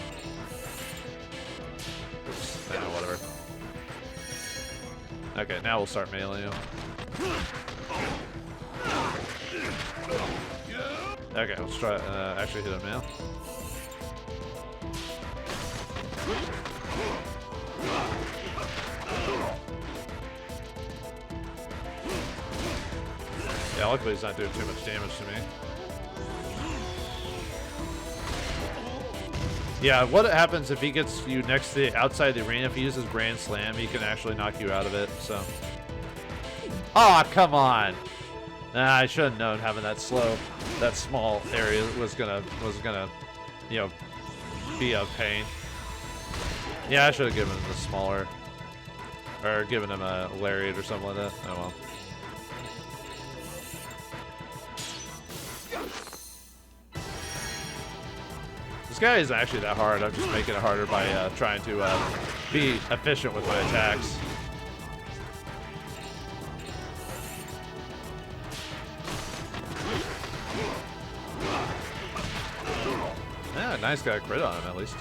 Oops, whatever. Okay, now we'll start meleeing him. Okay, let's try actually hit him now. Yeah, luckily he's not doing too much damage to me. Yeah, what happens if he gets you next to outside the arena? If he uses Grand Slam, he can actually knock you out of it. So, oh come on! Nah, I should have known having that small area was gonna, you know, be a pain. Yeah, I should have given him the smaller, or given him a lariat or something like that. Oh well. This guy isn't actually that hard. I'm just making it harder by trying to be efficient with my attacks. Yeah, nice guy crit on him at least.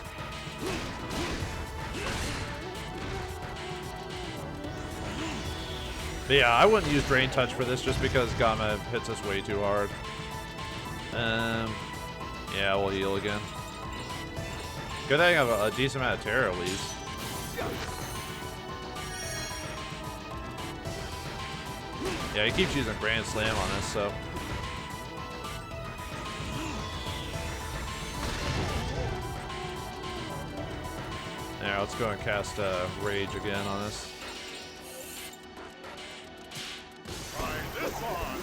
But yeah, I wouldn't use Drain Touch for this just because Gamma hits us way too hard. Yeah, we'll heal again. Good thing I have a decent amount of terror at least. Yeah, he keeps using Grand Slam on us, so. Alright, let's go and cast Rage again on us. Try this on.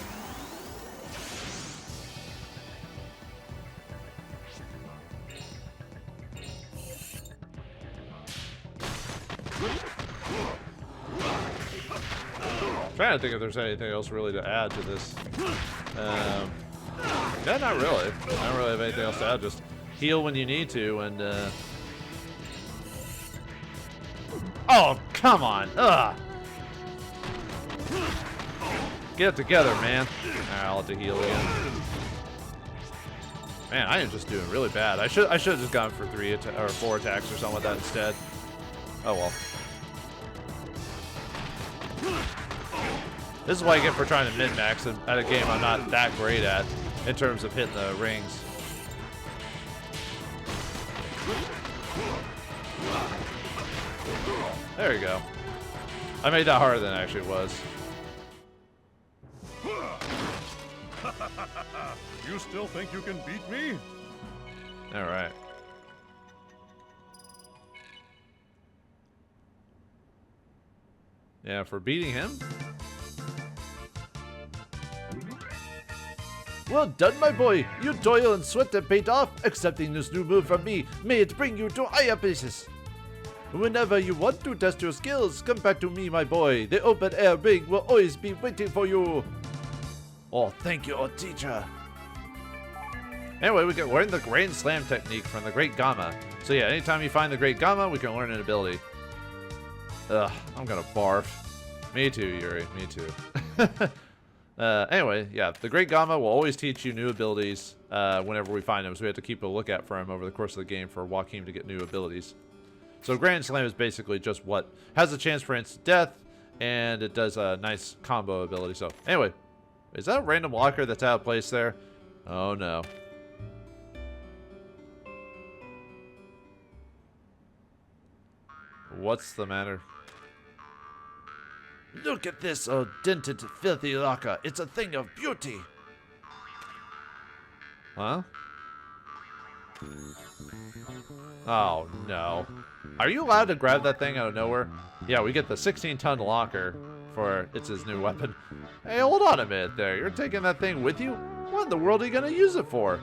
Trying to think if there's anything else really to add to this. Yeah, not really. I don't really have anything else to add. Just heal when you need to, and oh, come on! Ugh! Get it together, man. Alright, I'll have to heal again. Man, I am just doing really bad. I should have just gone for 4 attacks or something like that instead. Oh well. This is what I get for trying to min-max at a game I'm not that great at in terms of hitting the rings. There you go. I made that harder than it actually was. You still think you can beat me? All right. Yeah, for beating him. Well done, my boy. You toil and sweat have paid off. Accepting this new move from me, may it bring you to higher places. Whenever you want to test your skills, come back to me, my boy. The open air ring will always be waiting for you. Oh, thank you, old teacher. Anyway, we can learn the Grand Slam technique from the Great Gamma. So yeah, anytime you find the Great Gamma, we can learn an ability. Ugh, I'm gonna barf. Me too, Yuri. Me too. Anyway, yeah, the Great Gamma will always teach you new abilities whenever we find him, so we have to keep a lookout for him over the course of the game for Joachim to get new abilities. So Grand Slam is basically just what has a chance for instant death, and it does a nice combo ability. So anyway, is that a random locker that's out of place there? Oh no. What's the matter? Look at this old dented, filthy locker. It's a thing of beauty. Huh? Oh, no. Are you allowed to grab that thing out of nowhere? Yeah, we get the 16-ton locker for it's his new weapon. Hey, hold on a minute there. You're taking that thing with you? What in the world are you going to use it for?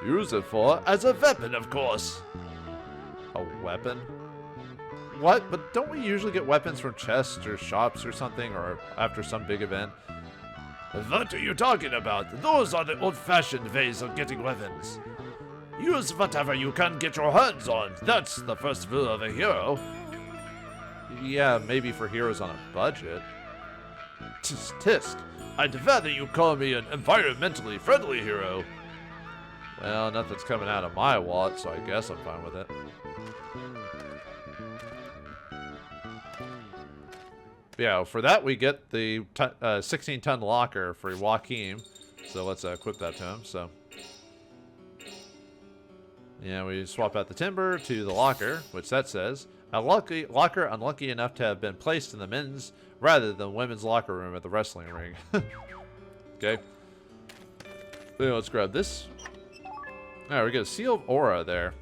Use it for? As a weapon, of course. A weapon? What? But don't we usually get weapons from chests or shops or something, or after some big event? What are you talking about? Those are the old-fashioned ways of getting weapons. Use whatever you can get your hands on. That's the first rule of a hero. Yeah, maybe for heroes on a budget. Tisk. I'd rather you call me an environmentally friendly hero. Well, nothing's coming out of my wallet, so I guess I'm fine with it. Yeah, for that we get the 16-ton locker for Joachim. So let's equip that to him. So yeah, we swap out the timber to the locker, which that says a locker unlucky enough to have been placed in the men's rather than women's locker room at the wrestling ring. Okay. Then let's grab this. All right, we get a seal of aura there.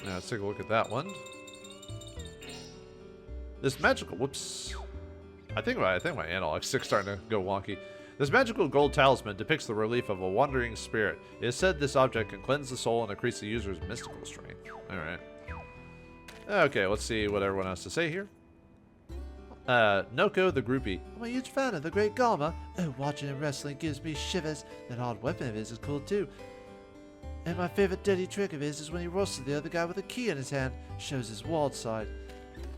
Now let's take a look at that one. This magical, whoops. I think my analog stick's starting to go wonky. This magical gold talisman depicts the relief of a wandering spirit. It is said this object can cleanse the soul and increase the user's mystical strength. Alright. Okay, let's see what everyone has to say here. Noko the groupie. I'm a huge fan of the Great Garma. Oh, watching him wrestling gives me shivers. That odd weapon of his is cool too. And my favorite dirty trick of his is when he roasted the other guy with a key in his hand. Shows his wild side.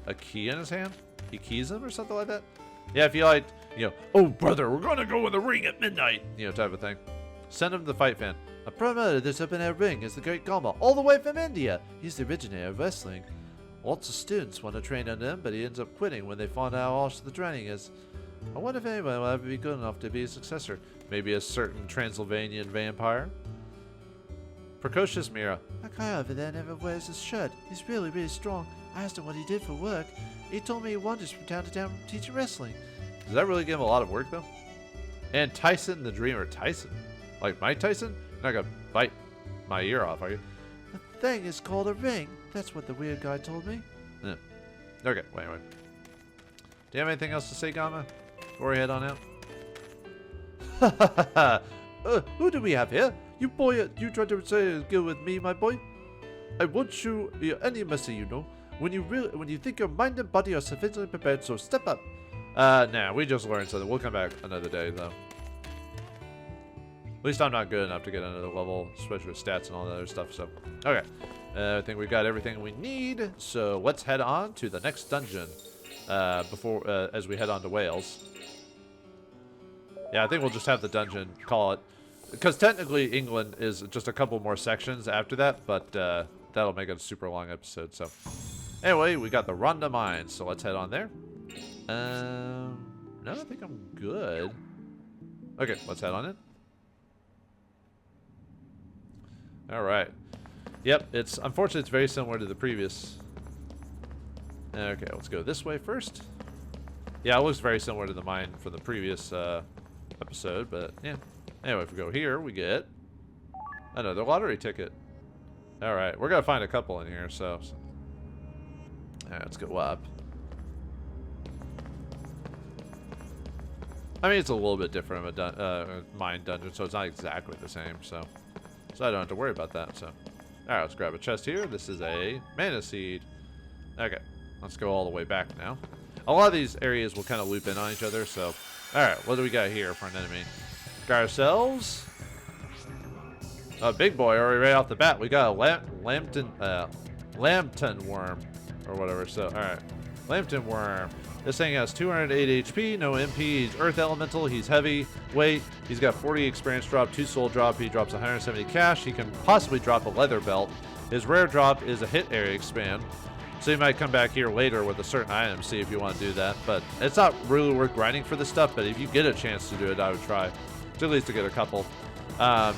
A key in his hand? He keys him or something like that? Yeah, if you like, you know, oh brother, we're gonna go in the ring at midnight, you know, type of thing. Send him to the fight fan. A promoter of this open-air ring is the Great Garma, all the way from India. He's the originator of wrestling. Lots of students want to train under him, but he ends up quitting when they find out how harsh the training is. I wonder if anyone will ever be good enough to be a successor. Maybe a certain Transylvanian vampire? Precocious Mira. That guy over there never wears his shirt. He's really, really strong. I asked him what he did for work. He told me he wanders from town to town teaching wrestling. Does that really give him a lot of work, though? And Tyson the Dreamer. Tyson? Like Mike Tyson? You're not gonna bite my ear off, are you? The thing is called a ring. That's what the weird guy told me. Yeah. Okay, wait. Do you have anything else to say, Gamma? Before we head on out? Who do we have here? You boy, you tried to say go with me, my boy? I won't show you any mercy, you know. When you think your mind and body are sufficiently prepared, so step up. Nah, we just learned something. We'll come back another day, though. At least I'm not good enough to get another level, especially with stats and all that other stuff, so. Okay. I think we got everything we need, so let's head on to the next dungeon as we head on to Wales. Yeah, I think we'll just have the dungeon, call it. Because technically England is just a couple more sections after that, but that'll make it a super long episode, so. Anyway, we got the Rhondda Mines, so let's head on there. No, I think I'm good. Okay, let's head on in. Alright. Yep, unfortunately it's very similar to the previous. Okay, let's go this way first. Yeah, it looks very similar to the mine from the previous episode, but yeah. Anyway, if we go here, we get another lottery ticket. Alright, we're gonna find a couple in here, so. Alright, let's go up. I mean, it's a little bit different of a mine dungeon, so it's not exactly the same, so I don't have to worry about that, so. Alright, let's grab a chest here. This is a mana seed. Okay, let's go all the way back now. A lot of these areas will kind of loop in on each other, so. Alright, what do we got here for an enemy? Got ourselves a big boy already right off the bat. We got a lambton worm or whatever, so alright. Lambton worm. This thing has 208 HP, no MP, he's earth elemental, he's heavy weight, he's got 40 experience drop, 2 soul drop, he drops 170 cash, he can possibly drop a leather belt. His rare drop is a hit area expand, so you might come back here later with a certain item, see if you want to do that, but it's not really worth grinding for this stuff, but if you get a chance to do it, I would try, at least to get a couple.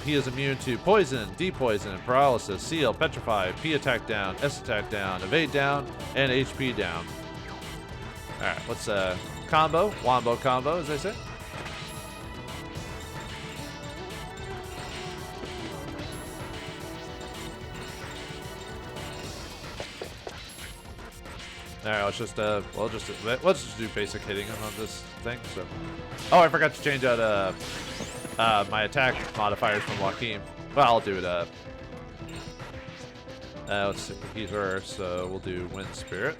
He is immune to poison, depoison, paralysis, seal, petrify, P attack down, S attack down, evade down, and HP down. Alright, let's combo, wombo combo, as I say. Alright, let's just do basic hitting on this thing. So, oh, I forgot to change out my attack modifiers from Joachim. Well, I'll do it. Let's see, he's her, so we'll do Wind Spirit.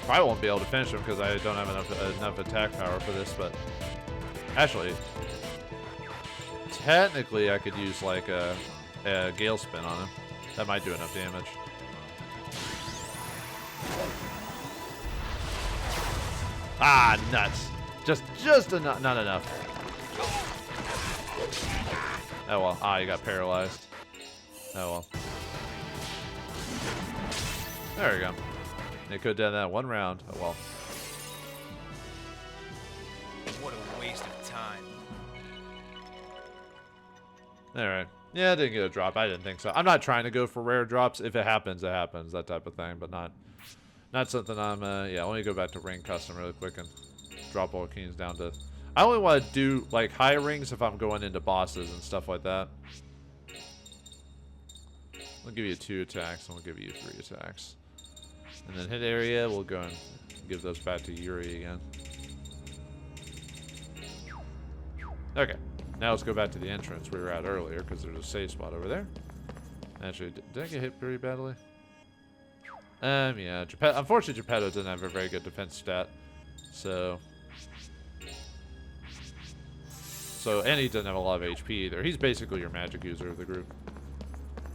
Probably won't be able to finish him because I don't have enough attack power for this, but actually, technically I could use like a Gale Spin on him. That might do enough damage. Ah, nuts. Just enough, not enough. Oh well, ah, you got paralyzed. Oh well. There we go. They could have done that one round. Oh well. What a waste of time. Alright. Yeah, I didn't get a drop. I didn't think so. I'm not trying to go for rare drops. If it happens, it happens. That type of thing. But not something I'm, yeah, let me go back to ring custom really quick and drop all keys down to... I only want to do, like, high rings if I'm going into bosses and stuff like that. I'll give you 2 attacks, and we'll give you 3 attacks. And then hit area, we'll go and give those back to Yuri again. Okay, now let's go back to the entrance we were at earlier, because there's a safe spot over there. Actually, did I get hit pretty badly? Yeah, unfortunately Geppetto doesn't have a very good defense stat. So, and he doesn't have a lot of HP either. He's basically your magic user of the group.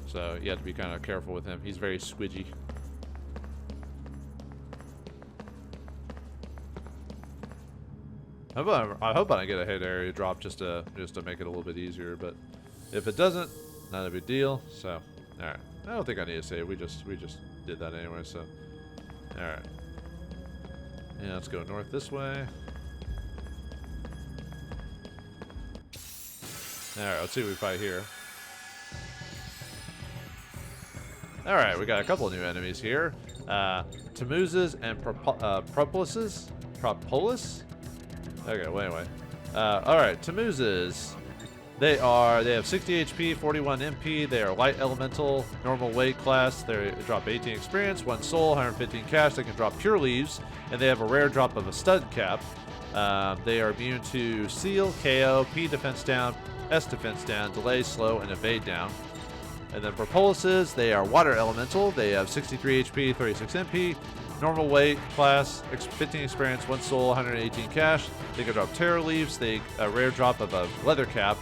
So you have to be kind of careful with him. He's very squidgy. I hope I get a hit area drop just to make it a little bit easier, but if it doesn't, not a big deal. So, all right. I don't think I need to save. We just did that anyway. So, all right. Yeah, let's go north this way. All right, let's see what we fight here. All right, we got a couple of new enemies here. Tamuzes and Propolis. Okay, well, anyway. Alright, Tamuzes. They have 60 HP, 41 MP. They are light elemental, normal weight class. They drop 18 experience, 1 soul, 115 cash. They can drop pure leaves, and they have a rare drop of a stud cap. They are immune to seal, KO, P defense down, S defense down, delay, slow, and evade down. And then Propolises, they are water elemental. They have 63 HP, 36 MP. Normal weight, class, 15 experience, 1 soul, 118 cash. They can drop terror leaves, a rare drop of a leather cap,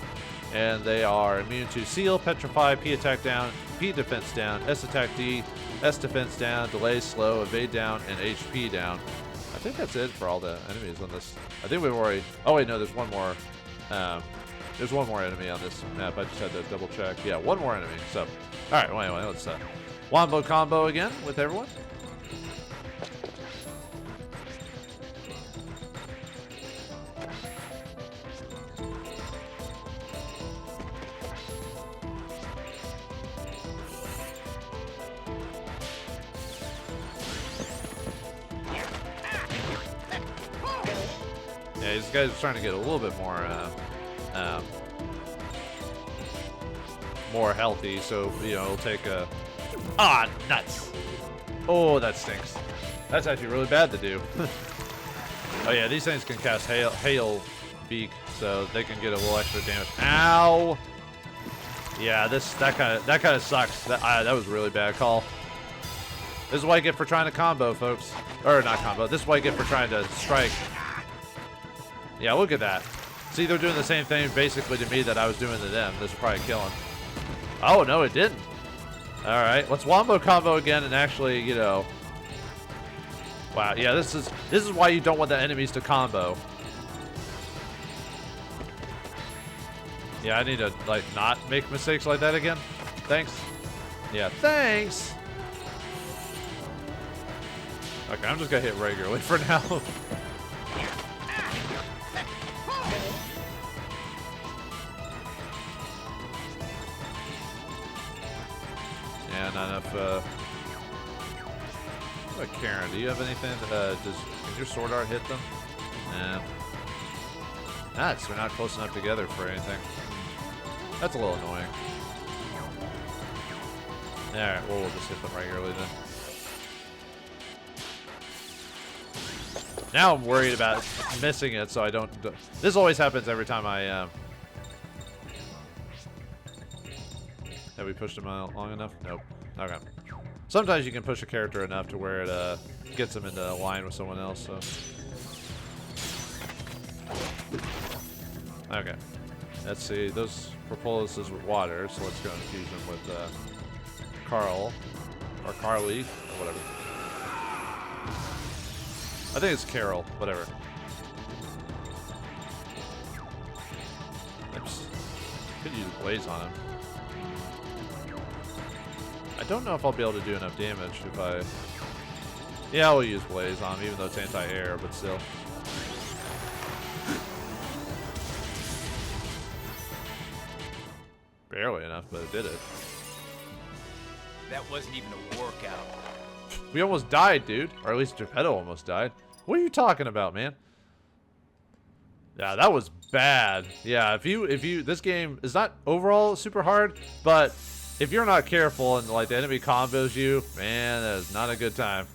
and they are immune to seal, petrify, P attack down, P defense down, S attack D, S defense down, delay, slow, evade down, and HP down. I think that's it for all the enemies on this. I think we've already. Oh wait, no, there's one more. There's one more enemy on this map. I just had to double check. Yeah, one more enemy. So, all right. Well, anyway, let's wombo combo again with everyone. Yeah, these guys are starting to get a little bit more healthy, so it'll take a nuts. Oh, that stinks. That's actually really bad to do. Oh yeah, these things can cast hail beak, so they can get a little extra damage. Ow! Yeah, that kind of sucks. That was a really bad call. This is what I get for trying to combo, folks. Or not combo. This is what I get for trying to strike. Yeah, look at that. See, they're doing the same thing basically to me that I was doing to them. This will probably kill him. Oh, no, it didn't. All right, let's wombo combo again and actually, Wow, yeah, this is why you don't want the enemies to combo. Yeah, I need to, not make mistakes like that again. Thanks. Yeah, thanks. Okay, I'm just gonna hit regularly for now. man. Not enough. What about Karin? Do you have anything? Can your sword art hit them? Nah. Nuts. We're not close enough together for anything. That's a little annoying. Alright, well, we'll just hit them regularly then. Now I'm worried about missing it, so I don't. This always happens every time I. Have we pushed him out long enough? Nope. Okay. Sometimes you can push a character enough to where it gets them into line with someone else. So. Okay. Let's see. Those propulses with water, so let's go infuse them with Carl or Carly or whatever. I think it's Carol, whatever. Oops. Could use Blaze on him. I don't know if I'll be able to do enough damage if I... Yeah, I'll use Blaze on him, even though it's anti-air, but still. Barely enough, but it did it. That wasn't even a workout. We almost died, dude. Or at least Geppetto almost died. What are you talking about, man? Yeah, that was bad. Yeah, if you this game is not overall super hard, but if you're not careful and like the enemy combos you, man, that is not a good time.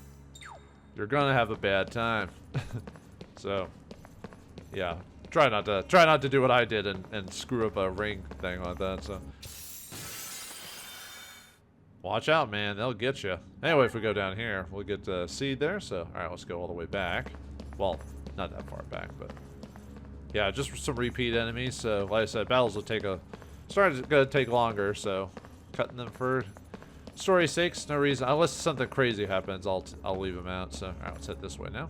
You're gonna have a bad time. So, yeah, try not to do what I did and screw up a ring thing like that. So, watch out, man, they'll get you. Anyway, if we go down here, we'll get seed there. So, all right, let's go all the way back. Well, not that far back, but yeah, just some repeat enemies. So, like I said, battles will take gonna take longer. So, cutting them for story's sake, no reason. Unless something crazy happens, I'll leave them out. So, all right, let's head this way now.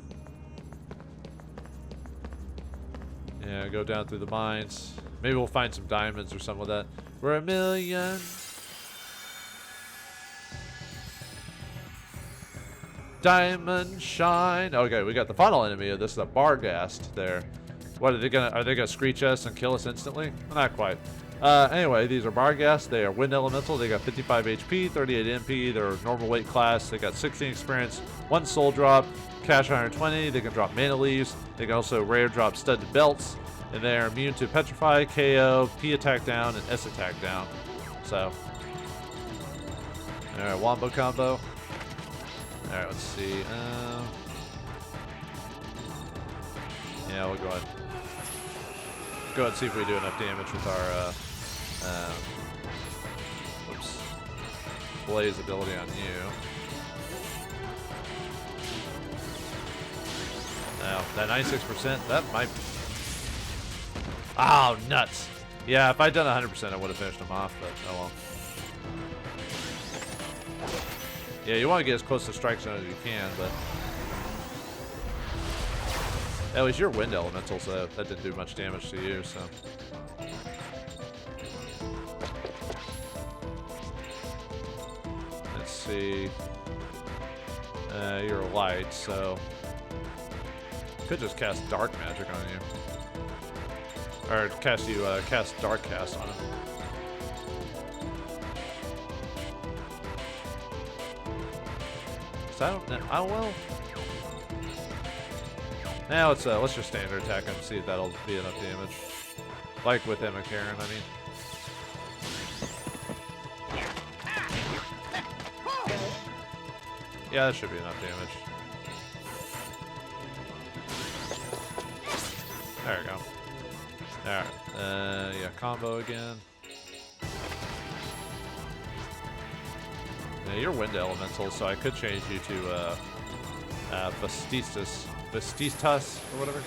Yeah, go down through the mines. Maybe we'll find some diamonds or something like that. We're a million. Diamond shine. Okay, we got the final enemy of this, the Barghast there. What are they gonna screech us and kill us instantly? Well, not quite. Anyway, these are Barghast. They are wind elemental. They got 55 HP, 38 MP. They're normal weight class. They got 16 experience, 1 soul drop, cash 120. They can drop mana leaves. They can also rare drop studded belts, and they are immune to petrify, KO, P attack down, and S attack down. So, all right, wombo combo. All right, let's see. Yeah, we'll go ahead. Go ahead and see if we do enough damage with our Blaze ability on you. Now, that 96%, that might... Oh, nuts. Yeah, if I'd done 100%, I would have finished him off, but oh well. Yeah, you want to get as close to strike zone as you can, but... At least you're wind elemental, so that didn't do much damage to you, so... Let's see... you're light, so... Could just cast dark magic on you. Or cast dark cast on him. So I don't know. Oh well. Now let's just standard attack him, see if that'll be enough damage. Like with him and Karin, I mean. Yeah, that should be enough damage. There we go. Alright. Yeah, combo again. Yeah, you're wind elemental, so I could change you to Vestistas or whatever.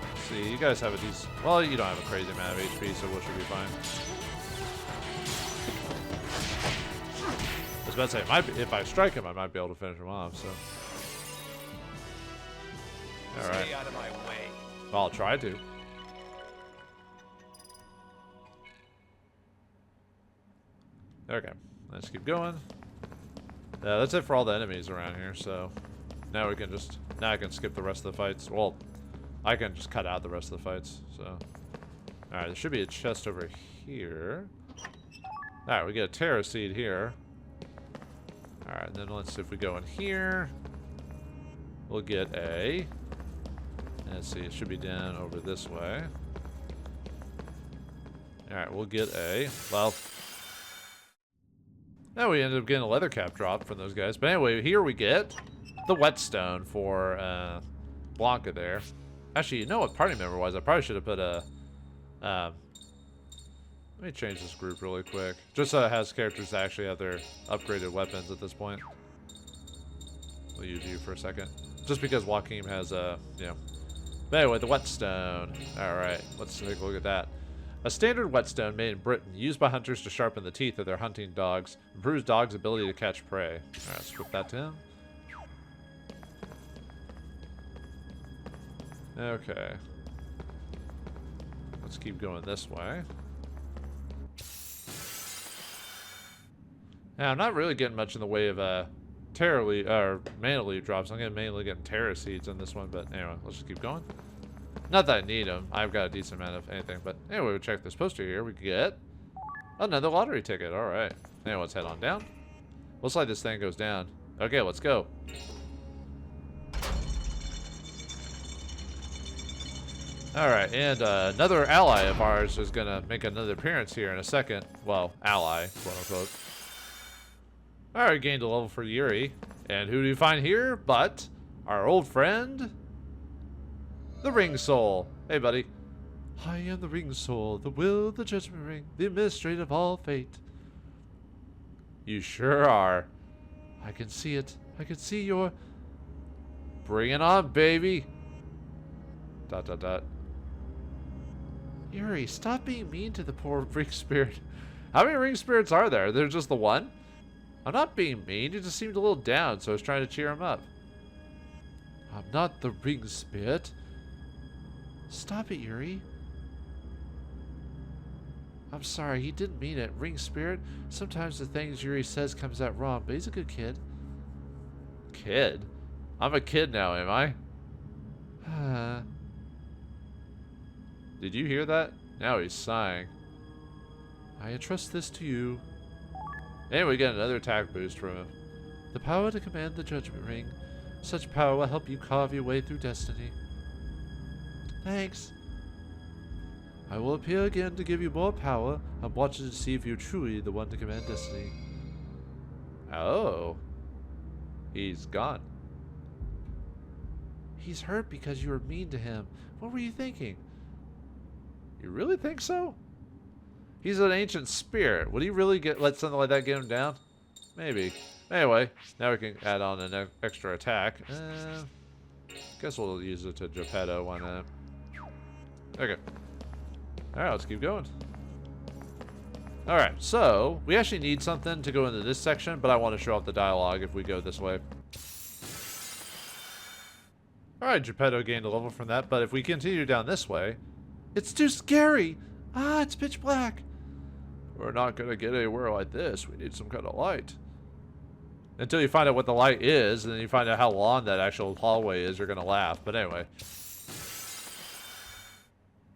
Let's see, you guys have a decent... Well, you don't have a crazy amount of HP, so we should be fine. I was about to say, if I strike him, I might be able to finish him off, so... Alright. Stay out of my way. Well, I'll try to. Okay, let's keep going. That's it for all the enemies around here, so... Now I can skip the rest of the fights. Well, I can just cut out the rest of the fights, so. Alright, there should be a chest over here. Alright, we get a terror seed here. Alright, then let's see if we go in here. We'll get a... Let's see, it should be down over this way. Alright, we'll get a... Well... Now we ended up getting a leather cap drop from those guys. But anyway, here we get the whetstone for Blanca there. Actually, you know what, party member-wise, I probably should have put a... let me change this group really quick. Just so it has characters that actually have their upgraded weapons at this point. We'll use you for a second. Just because Joachim has a, you know. But anyway, the whetstone. Alright, let's take a look at that. A standard whetstone made in Britain, used by hunters to sharpen the teeth of their hunting dogs, improves dogs' ability to catch prey. Alright, let's flip that to him. Okay. Let's keep going this way. Now, I'm not really getting much in the way of terror leaf, or mana leaf drops. I'm mainly getting terror seeds on this one, but anyway, let's just keep going. Not that I need them. I've got a decent amount of anything, but anyway, we'll check this poster here. We get another lottery ticket. All right. Anyway, let's head on down. Looks like this thing goes down. Okay, let's go. Alright, and another ally of ours is going to make another appearance here in a second. Well, ally, quote unquote. Alright, gained a level for Yuri. And who do we find here but our old friend, the Ring Soul. Hey, buddy. I am the Ring Soul, the will of the Judgment Ring, the administrator of all fate. You sure are. I can see it. I can see your... Bring it on, baby. ... Yuri, stop being mean to the poor ring spirit. How many ring spirits are there? There's just the one? I'm not being mean. He just seemed a little down, so I was trying to cheer him up. I'm not the ring spirit. Stop it, Yuri. I'm sorry, he didn't mean it. Ring spirit, sometimes the things Yuri says comes out wrong, but he's a good kid. Kid? I'm a kid now, am I? Did you hear that? Now he's sighing. I entrust this to you. And we get another attack boost from him. The power to command the Judgment Ring. Such power will help you carve your way through destiny. Thanks. I will appear again to give you more power. I'm watching to see if you're truly the one to command destiny. Oh. He's gone. He's hurt because you were mean to him. What were you thinking? You really think so? He's an ancient spirit. Would he really let something like that get him down? Maybe. Anyway, now we can add on an extra attack. Guess we'll use it to Geppetto. Why not? Okay. Alright, let's keep going. Alright, so we actually need something to go into this section, but I want to show off the dialogue if we go this way. Alright, Geppetto gained a level from that, but if we continue down this way... It's too scary! Ah, it's pitch black! We're not gonna get anywhere like this. We need some kind of light. Until you find out what the light is, and then you find out how long that actual hallway is, you're gonna laugh. But anyway.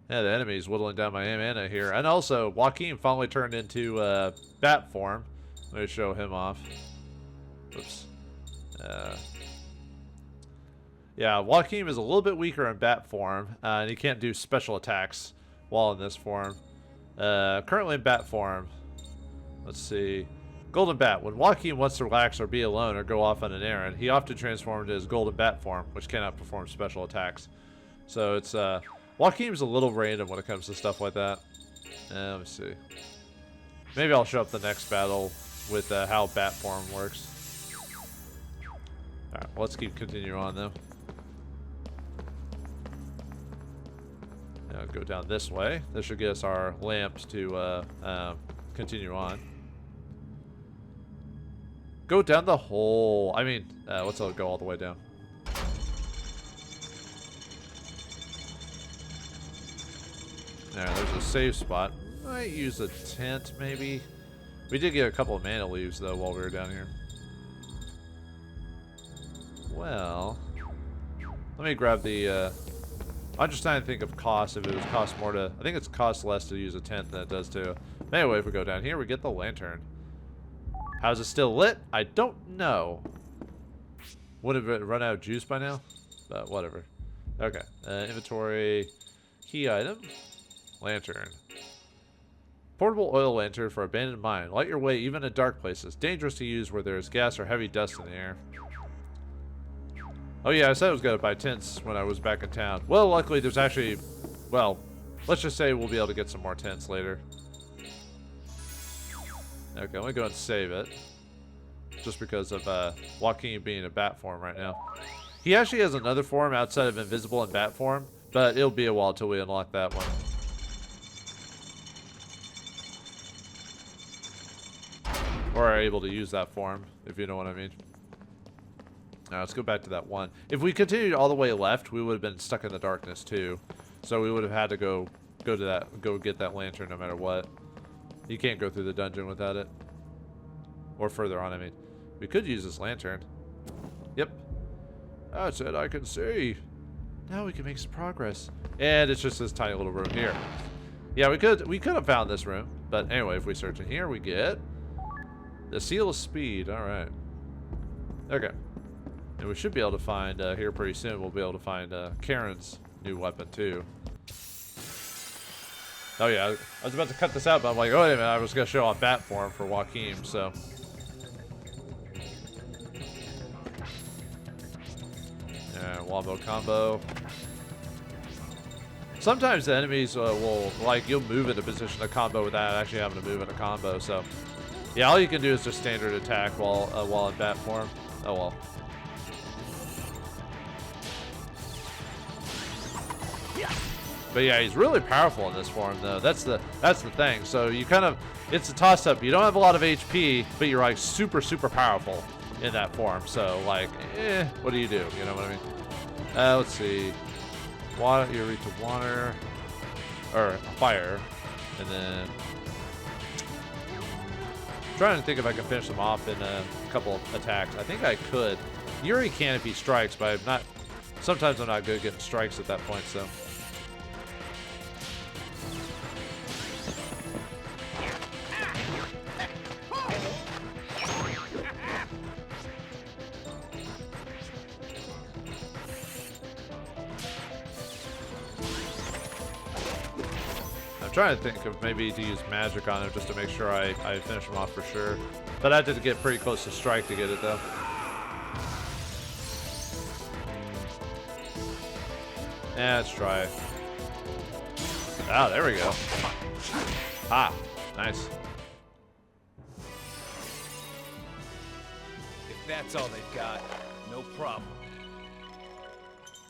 Yeah, the enemy's whittling down my mana here. And also, Joachim finally turned into bat form. Let me show him off. Oops. Yeah, Joachim is a little bit weaker in bat form, and he can't do special attacks while in this form. Currently in bat form, let's see. Golden Bat. When Joachim wants to relax or be alone or go off on an errand, he often transforms into his Golden Bat form, which cannot perform special attacks. So it's, Joachim's a little random when it comes to stuff like that. Let me see. Maybe I'll show up the next battle with how bat form works. Alright, well, let's keep continuing on though. Now go down this way. This should get us our lamps to continue on. Go down the hole. I mean, let's go all the way down. There, there's a save spot. I might use a tent, maybe. We did get a couple of mana leaves, though, while we were down here. Well, let me grab the I'm just trying to think of cost, if it would cost more to... I think it's cost less to use a tent than it does to... Anyway, if we go down here, we get the lantern. How's it still lit? I don't know. Would have it run out of juice by now? But whatever. Okay. Inventory. Key item. Lantern. Portable oil lantern for abandoned mine. Light your way even in dark places. Dangerous to use where there is gas or heavy dust in the air. Oh yeah, I said I was going to buy tents when I was back in town. Well, luckily there's actually... Well, let's just say we'll be able to get some more tents later. Okay, let me go and save it. Just because of Joachim being a bat form right now. He actually has another form outside of invisible and bat form, but it'll be a while till we unlock that one. Or are able to use that form, if you know what I mean. Now let's go back to that one. If we continued all the way left, we would have been stuck in the darkness too. So we would have had to go get that lantern no matter what. You can't go through the dungeon without it. Or further on, I mean. We could use this lantern. Yep. That's it, I can see. Now we can make some progress. And it's just this tiny little room here. Yeah, we could have found this room. But anyway, if we search in here, we get the Seal of Speed. Alright. Okay. And we should be able to find, here pretty soon, we'll be able to find Karin's new weapon too. Oh yeah, I was about to cut this out, but I'm like, oh wait a minute, I was going to show off bat form for Joachim, so. Yeah, wombo combo. Sometimes the enemies will, like, you'll move into position to combo without actually having to move in a combo, so. Yeah, all you can do is just standard attack while in bat form. Oh well. But yeah, he's really powerful in this form, though. That's the thing. So you kind of, it's a toss-up. You don't have a lot of HP, but you're like super powerful in that form. So like, what do? You know what I mean? Let's see. Water, Yuri to water, or fire, and then I'm trying to think if I can finish them off in a couple of attacks. I think I could. Yuri can if he strikes, but I'm not. Sometimes I'm not good at getting strikes at that point. So. Trying to think of maybe to use magic on him just to make sure I finish him off for sure. But I did get pretty close to strike to get it though. Yeah, let's try it. Ah, there we go. Ah, nice. If that's all they've got, no problem.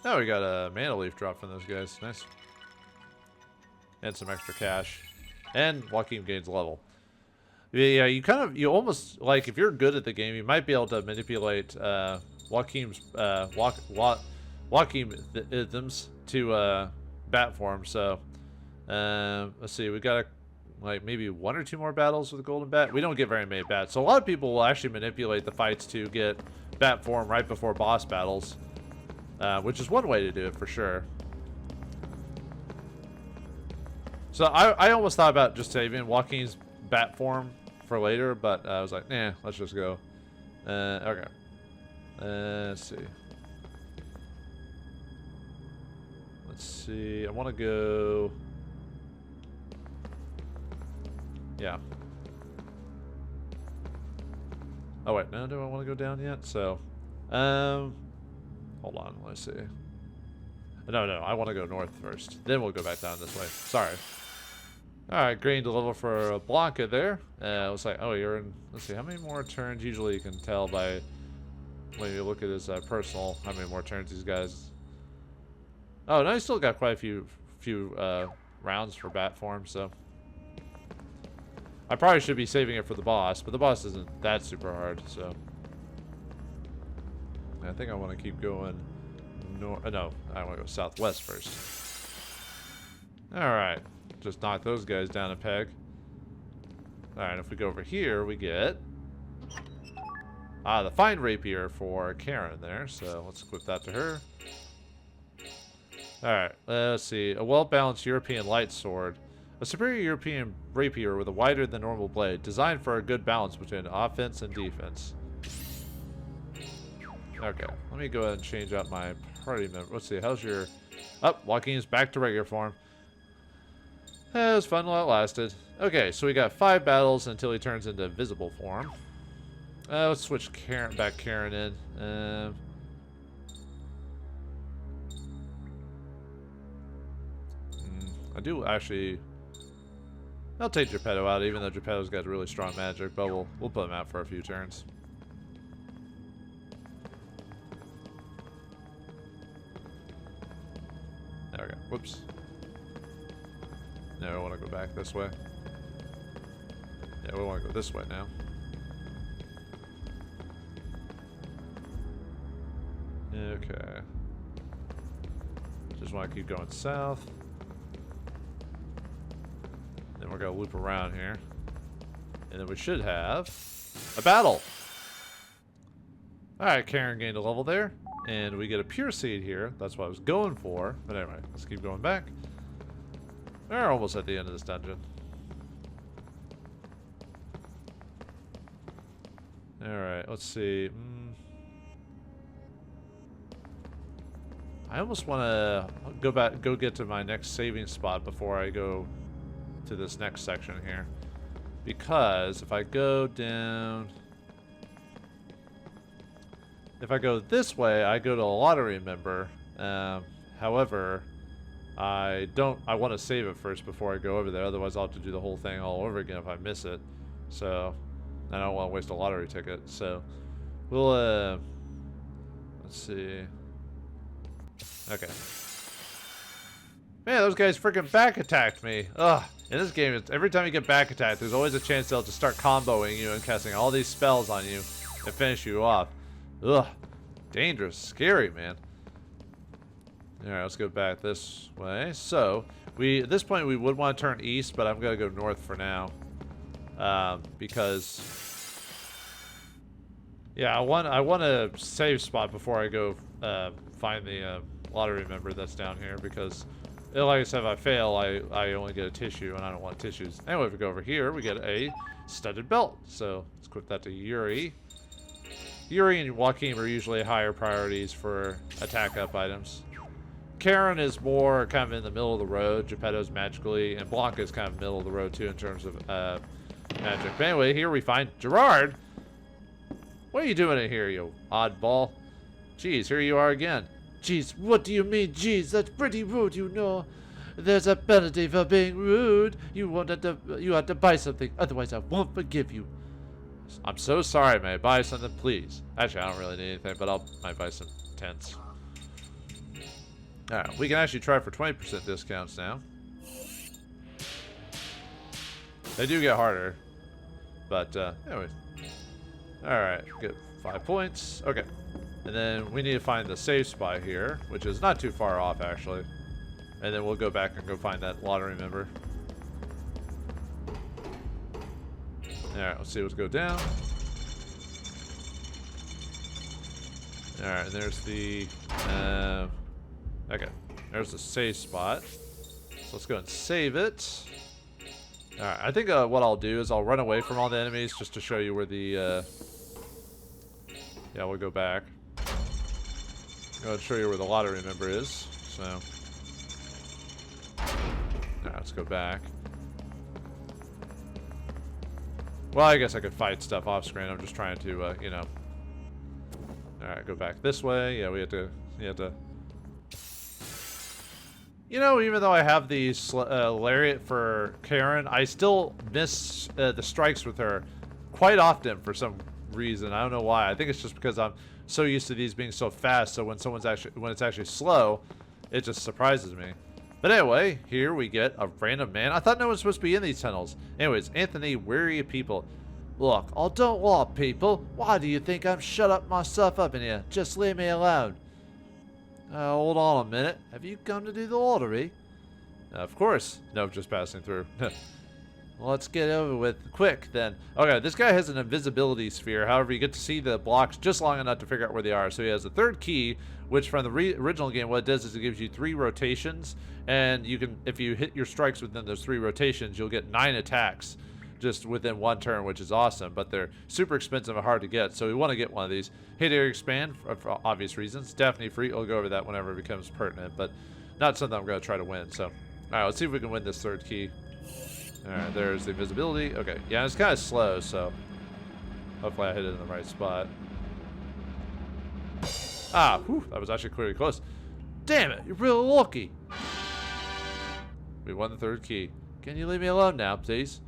Now we got a mana leaf drop from those guys. Nice. And some extra cash. And Joachim gains level. Yeah, you almost, like, if you're good at the game, you might be able to manipulate Joachim's, Joachim-isms to bat form. So, let's see, we got, like, maybe 1 or 2 more battles with the golden bat. We don't get very many bats. So a lot of people will actually manipulate the fights to get bat form right before boss battles. Which is one way to do it for sure. So I almost thought about just saving Joachim's bat form for later, but I was like, nah, let's just go. Okay. Let's see. Let's see. I want to go. Yeah. Oh wait, no, do I want to go down yet? So, hold on. Let's see. No, I want to go north first. Then we'll go back down this way. Sorry. Alright, gained a level for Blanca there. Looks like, oh, you're in, let's see, how many more turns? Usually you can tell by when you look at his personal, how many more turns these guys. Oh, no, he's still got quite a few rounds for bat form, so. I probably should be saving it for the boss, but the boss isn't that super hard, so. I think I want to keep going north. No, I want to go southwest first. Alright. Just knock those guys down a peg. Alright, if we go over here, we get the fine rapier for Karin there. So let's equip that to her. Alright, let's see. A well-balanced European light sword. A superior European rapier with a wider than normal blade, designed for a good balance between offense and defense. Okay, let me go ahead and change out my party member. Let's see, how's your... Oh, Joaquin's back to regular form. It was fun while it lasted. Okay, so we got 5 battles until he turns into visible form. Let's switch Karin in. I do actually... I'll take Geppetto out, even though Geppetto's got really strong magic, but we'll put him out for a few turns. There we go. Whoops. No, I want to go back this way. Yeah, we want to go this way now. Okay. Just want to keep going south. Then we're going to loop around here. And then we should have a battle. Alright, Karin gained a level there. And we get a pure seed here. That's what I was going for. But anyway, let's keep going back. We're almost at the end of this dungeon. Alright, let's see. I almost want to go get to my next saving spot before I go to this next section here, because if I go down, if I go this way, I go to a lottery member. However, I want to save it first before I go over there, otherwise I'll have to do the whole thing all over again if I miss it. So I don't want to waste a lottery ticket. So we'll let's see. Okay. Man, those guys freaking back attacked me. Ugh. In this game, every time you get back attacked, there's always a chance they'll just start comboing you and casting all these spells on you and finish you off. Ugh. Dangerous. Scary, man. Alright, let's go back this way. So, at this point, we would want to turn east, but I'm going to go north for now. Because... Yeah, I want a save spot before I go find the lottery member that's down here, because... Like I said, if I fail, I only get a tissue, and I don't want tissues. Anyway, if we go over here, we get a studded belt. So, let's equip that to Yuri. Yuri and Joachim are usually higher priorities for attack-up items. Karin is more kind of in the middle of the road. Geppetto's magically, and Blanca is kind of middle of the road, too, in terms of magic. But anyway, here we find Gerard. What are you doing in here, you oddball? Jeez, here you are again. Jeez, what do you mean, jeez? That's pretty rude, you know. There's a penalty for being rude. You had to buy something, otherwise I won't forgive you. I'm so sorry, may I buy something, please? Actually, I don't really need anything, but might buy some tents. Alright, we can actually try for 20% discounts now. They do get harder. But, anyways. Alright, get 5 points. Okay. And then we need to find the save spot here, which is not too far off, actually. And then we'll go back and go find that lottery member. Alright, let's see what's go down. Alright, and there's the... okay, there's the save spot. So let's go and save it. Alright, I think what I'll do is I'll run away from all the enemies just to show you where the... yeah, we'll go back. I'll show you where the lottery member is. So, alright, let's go back. Well, I guess I could fight stuff off screen. I'm just trying to, you know. Alright, go back this way. Yeah, we have to. You know, even though I have the lariat for Karin, I still miss the strikes with her quite often for some reason. I don't know why. I think it's just because I'm so used to these being so fast, so when it's actually slow, it just surprises me. But anyway, here we get a random man. I thought no one was supposed to be in these tunnels. Anyways, Anthony, where are you people? Look, I don't want people. Why do you think I'm shut up myself up in here? Just leave me alone. Hold on a minute. Have you come to do the lottery? Of course. No, just passing through. Let's get over with quick then. Okay, this guy has an invisibility sphere. However, you get to see the blocks just long enough to figure out where they are. So he has a third key, which from the original game, what it does is it gives you 3 rotations. And you can, if you hit your strikes within those 3 rotations, you'll get 9 attacks just within 1 turn, which is awesome. But they're super expensive and hard to get. So we want to get one of these. Hit area expand for obvious reasons. Definitely free. We'll go over that whenever it becomes pertinent. But not something I'm going to try to win. So, all right, let's see if we can win this third key. Alright, there's the visibility. Okay, yeah, it's kind of slow, so hopefully I hit it in the right spot. Ah, whew, that was actually clearly close. Damn it, you're really lucky. We won the third key. Can you leave me alone now, please?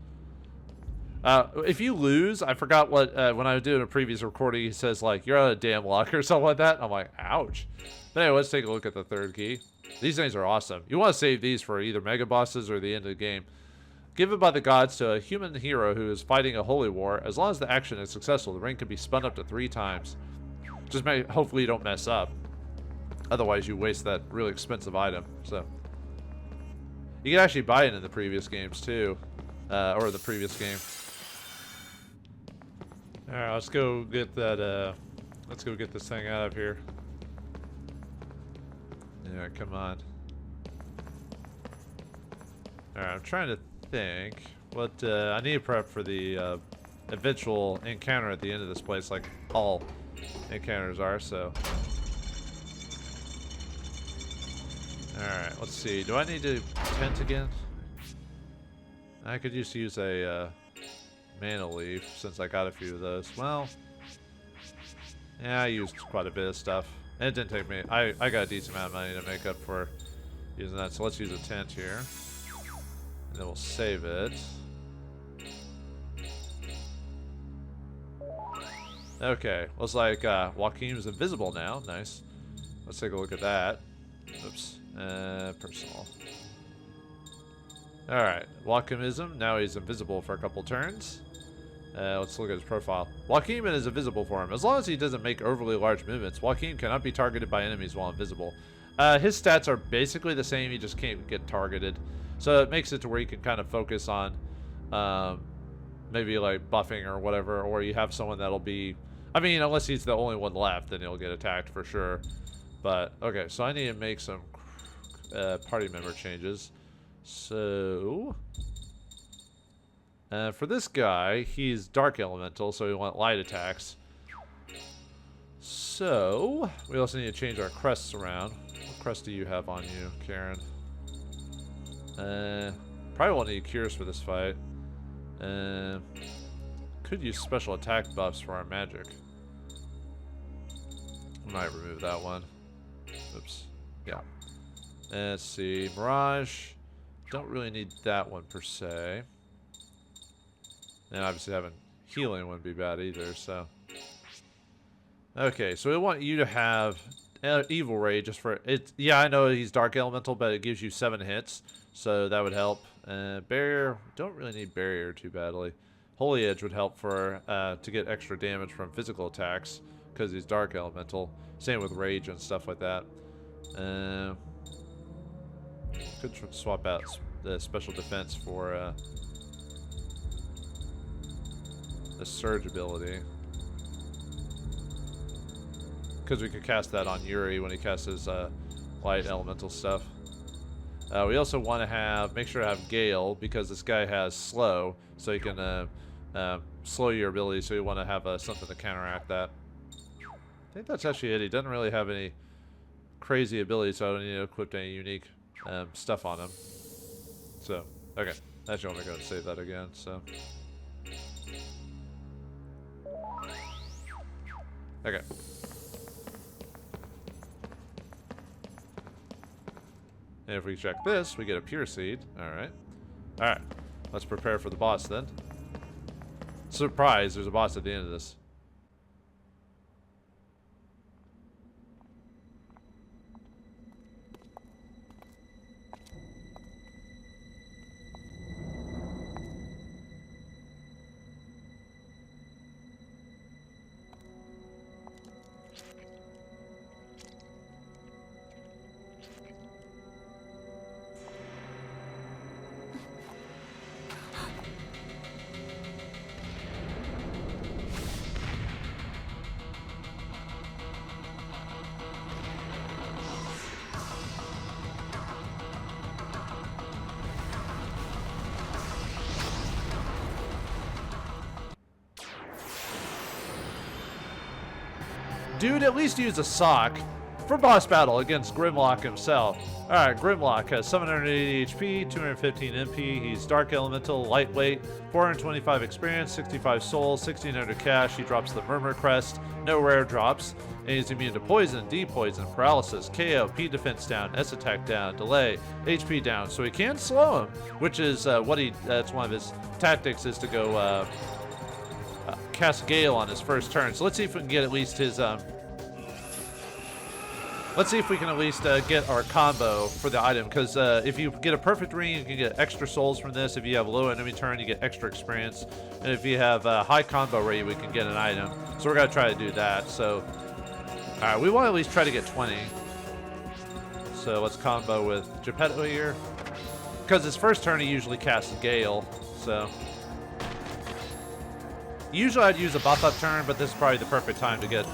If you lose, I forgot what, when I was doing a previous recording, he says, like, you're out of damn luck or something like that. I'm like, ouch. But anyway, let's take a look at the third key. These things are awesome. You want to save these for either mega bosses or the end of the game. Given by the gods to a human hero who is fighting a holy war, as long as the action is successful, the ring can be spun up to 3 times. Just hopefully you don't mess up. Otherwise, you waste that really expensive item. So you can actually buy it in the previous games too, or the previous game. All right, let's go get that. Let's go get this thing out of here. Yeah, come on. All right, I'm trying to think what I need to prep for the eventual encounter at the end of this place, like all encounters are. So, all right, let's see. Do I need to tent again? I could just use a mana leaf since I got a few of those. Well, yeah, I used quite a bit of stuff, and it didn't take me. I got a decent amount of money to make up for using that. So let's use a tent here. And then we'll save it. Okay, looks like Joachim is invisible now. Nice. Let's take a look at that. Oops. Personal. Alright, Joachimism. Now he's invisible for a couple turns. Let's look at his profile. Joachim is invisible for him. As long as he doesn't make overly large movements, Joachim cannot be targeted by enemies while invisible. His stats are basically the same, he just can't get targeted. So it makes it to where you can kind of focus on maybe like buffing or whatever, or you have someone that'll be, I mean, unless he's the only one left, then he'll get attacked for sure. But, okay, so I need to make some party member changes. So, for this guy, he's Dark Elemental, so we want light attacks. So, we also need to change our crests around. What crest do you have on you, Karin? Probably won't need cures for this fight. Could use special attack buffs for our magic. Might remove that one. Oops. Yeah. Let's see. Mirage. Don't really need that one per se. And obviously having healing wouldn't be bad either, so. Okay, so we want you to have Evil Ray just for it. Yeah, I know he's Dark Elemental, but it gives you 7 hits. So that would help. Barrier, don't really need Barrier too badly. Holy Edge would help for to get extra damage from physical attacks because he's Dark Elemental. Same with Rage and stuff like that. Could swap out the Special Defense for the Surge ability. Because we could cast that on Yuri when he casts his Light Elemental stuff. We also want to have, make sure to have Gale, because this guy has slow, so he can slow your ability, so you want to have something to counteract that. I think that's actually it. He doesn't really have any crazy abilities, so I don't need to equip any unique stuff on him. So, okay. Actually, I'm going to go and save that again, so. Okay. And if we check this, we get a pure seed. Alright. Alright. Let's prepare for the boss then. Surprise, there's a boss at the end of this. Dude, at least use a sock for boss battle against Grimlock himself. Alright, Grimlock has 780 HP, 215 MP. He's Dark Elemental, lightweight, 425 experience, 65 souls, 1600 cash. He drops the Murmur Crest, no rare drops. And he's immune to poison, D-poison, paralysis, KO, P defense down, S attack down, delay, HP down. So he can slow him, which is that's one of his tactics, is to go cast Gale on his first turn. So let's see if we can get at least his let's see if we can at least get our combo for the item, because if you get a perfect ring, you can get extra souls from this. If you have low enemy turn, you get extra experience. And if you have a high combo rate, we can get an item. So we're going to try to do that. So, alright, we want to at least try to get 20. So let's combo with Geppetto here. Because his first turn, he usually casts Gale. So, usually I'd use a buff up turn, but this is probably the perfect time to get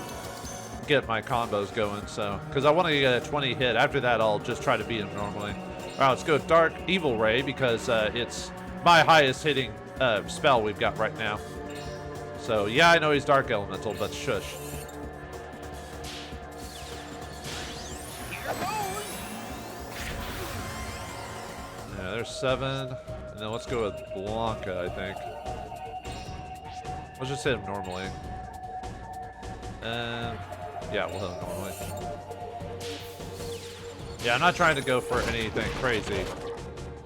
my combos going, so because I want to get a 20 hit. After that, I'll just try to beat him normally. All right, let's go with Dark Evil Ray, because it's my highest hitting spell we've got right now. So yeah, I know he's Dark Elemental, but shush. Yeah, there's 7, and then let's go with Blanca, I think. Let's just hit him normally. Yeah, we'll hit him normally. Yeah, I'm not trying to go for anything crazy.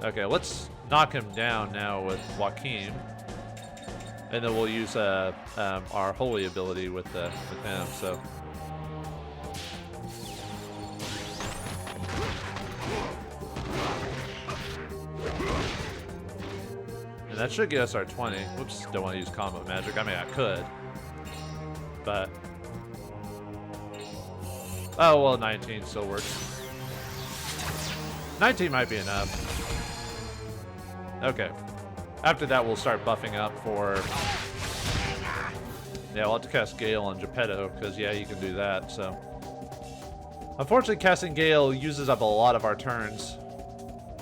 Okay, let's knock him down now with Joachim. And then we'll use our holy ability with him, so. And that should get us our 20. Whoops, don't want to use combat magic. I mean, I could. But oh, well, 19 still works. 19 might be enough. Okay. After that, we'll start buffing up for... Yeah, we'll have to cast Gale on Geppetto, because, yeah, you can do that, so... Unfortunately, casting Gale uses up a lot of our turns.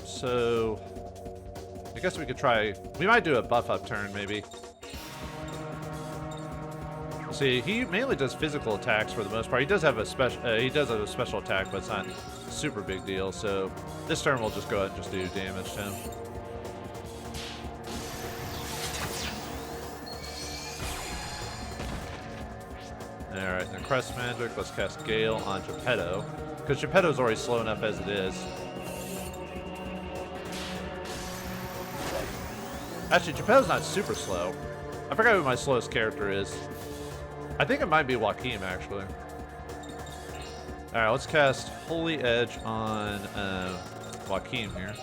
So... I guess we could try... We might do a buff up turn, maybe. See, he mainly does physical attacks for the most part. He does have a special attack, but it's not a super big deal. So this turn we'll just go ahead and just do damage to him. All right, then Crest Magic. Let's cast Gale on Geppetto, because Geppetto's already slow enough as it is. Actually, Geppetto's not super slow. I forgot who my slowest character is. I think it might be Joachim, actually. Alright, let's cast Holy Edge on Joachim here.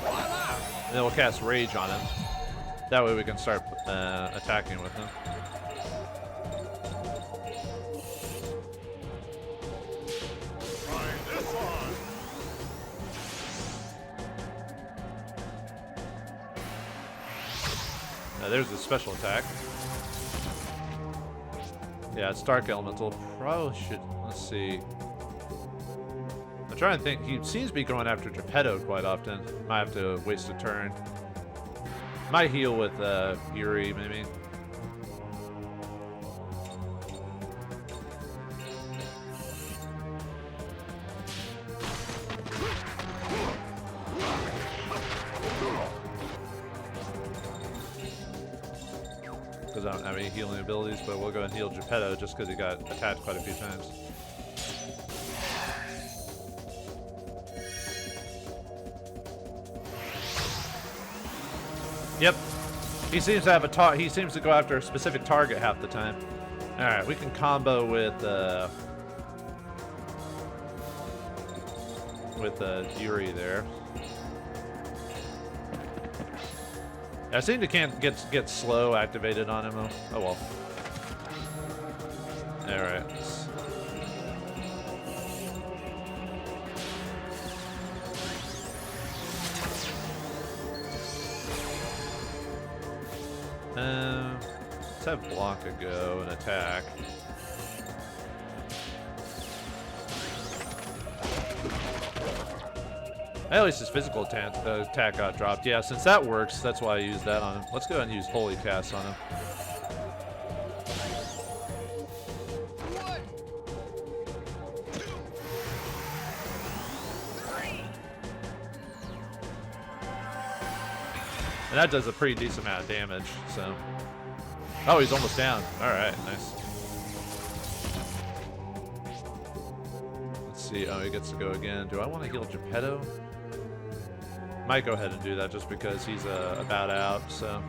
And then we'll cast Rage on him. That way we can start attacking with him. There's a special attack. Yeah, it's Dark Elemental. Probably should... Let's see. I'm trying to think. He seems to be going after Geppetto quite often. Might have to waste a turn. Might heal with Yuri, maybe. Because I don't have any healing abilities, but we'll go ahead and heal Geppetto just because he got attacked quite a few times. Yep. He seems to have he seems to go after a specific target half the time. Alright, we can combo with Yuri there. I seem to can't get slow activated on him. Oh well. Alright. Let's have Blanca go and attack. At least his physical attack got dropped. Yeah, since that works, that's why I used that on him. Let's go ahead and use Holy Cast on him. And that does a pretty decent amount of damage, so. Oh, he's almost down. Alright, nice. Let's see. Oh, he gets to go again. Do I want to heal Geppetto? Might go ahead and do that just because he's about out, so.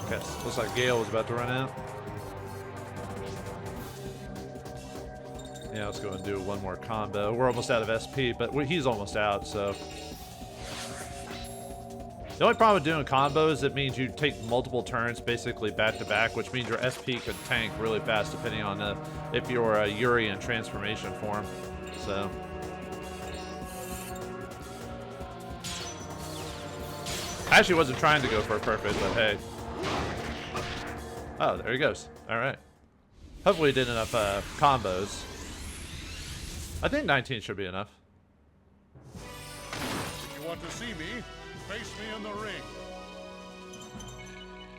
Okay, so looks like Gale was about to run out. Yeah, let's go and do one more combo. We're almost out of SP, but he's almost out, so. The only problem with doing combos, it means you take multiple turns basically back to back, which means your SP could tank really fast depending on if you're a Yuri in transformation form. So. I actually wasn't trying to go for a perfect, but hey. Oh, there he goes. Alright. Hopefully he did enough combos. I think 19 should be enough. If you want to see me, face me in the ring.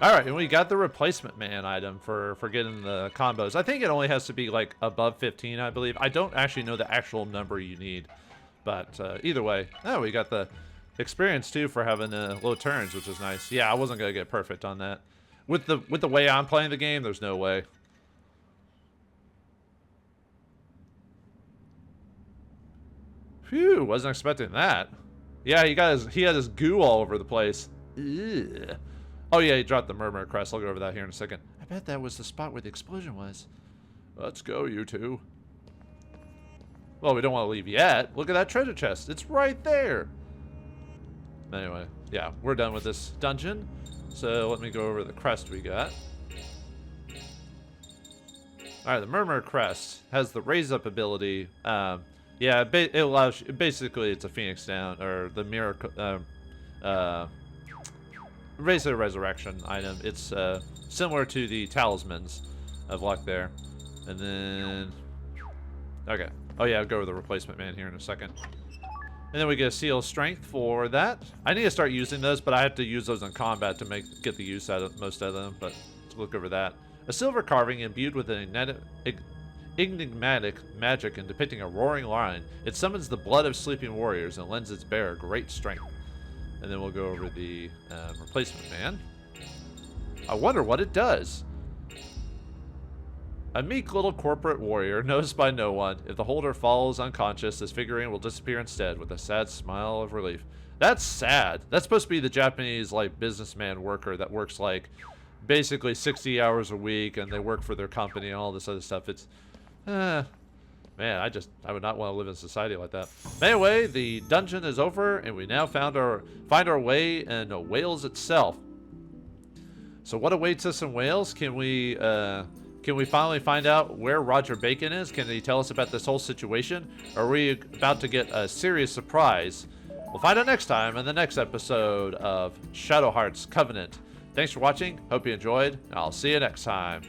Alright, and we got the replacement man item for getting the combos. I think it only has to be like above 15, I believe. I don't actually know the actual number you need. But either way, oh, we got the experience too for having low turns, which is nice. Yeah, I wasn't going to get perfect on that. With the way I'm playing the game, there's no way. Phew, wasn't expecting that. Yeah, he had his goo all over the place. Ugh. Oh yeah, he dropped the Murmur Crest. I'll go over that here in a second. I bet that was the spot where the explosion was. Let's go, you two. Well, we don't want to leave yet. Look at that treasure chest. It's right there. Anyway, yeah, we're done with this dungeon. So let me go over the crest we got. Alright, the Murmur Crest has the raise up ability. Yeah, it allows you, basically it's a Phoenix Down, or the Miracle, basically a resurrection item. It's similar to the Talismans of Luck there. And then, okay. Oh yeah, I'll go over the replacement man here in a second. And then we get a Seal of Strength for that. I need to start using those, but I have to use those in combat to get the use out of most of them, but let's look over that. A silver carving imbued with an enigmatic magic and depicting a roaring lion. It summons the blood of sleeping warriors and lends its bearer great strength. And then we'll go over the replacement man. I wonder what it does. A meek little corporate warrior, noticed by no one. If the holder falls unconscious, this figurine will disappear instead with a sad smile of relief. That's sad. That's supposed to be the Japanese like businessman worker that works like basically 60 hours a week and they work for their company and all this other stuff. It's man, I would not want to live in society like that. Anyway, the dungeon is over and we now find our way in Wales itself. So what awaits us in Wales? Can we finally find out where Roger Bacon is? Can he tell us about this whole situation? Or are we about to get a serious surprise? We'll find out next time in the next episode of Shadowheart's Covenant. Thanks for watching. Hope you enjoyed. I'll see you next time.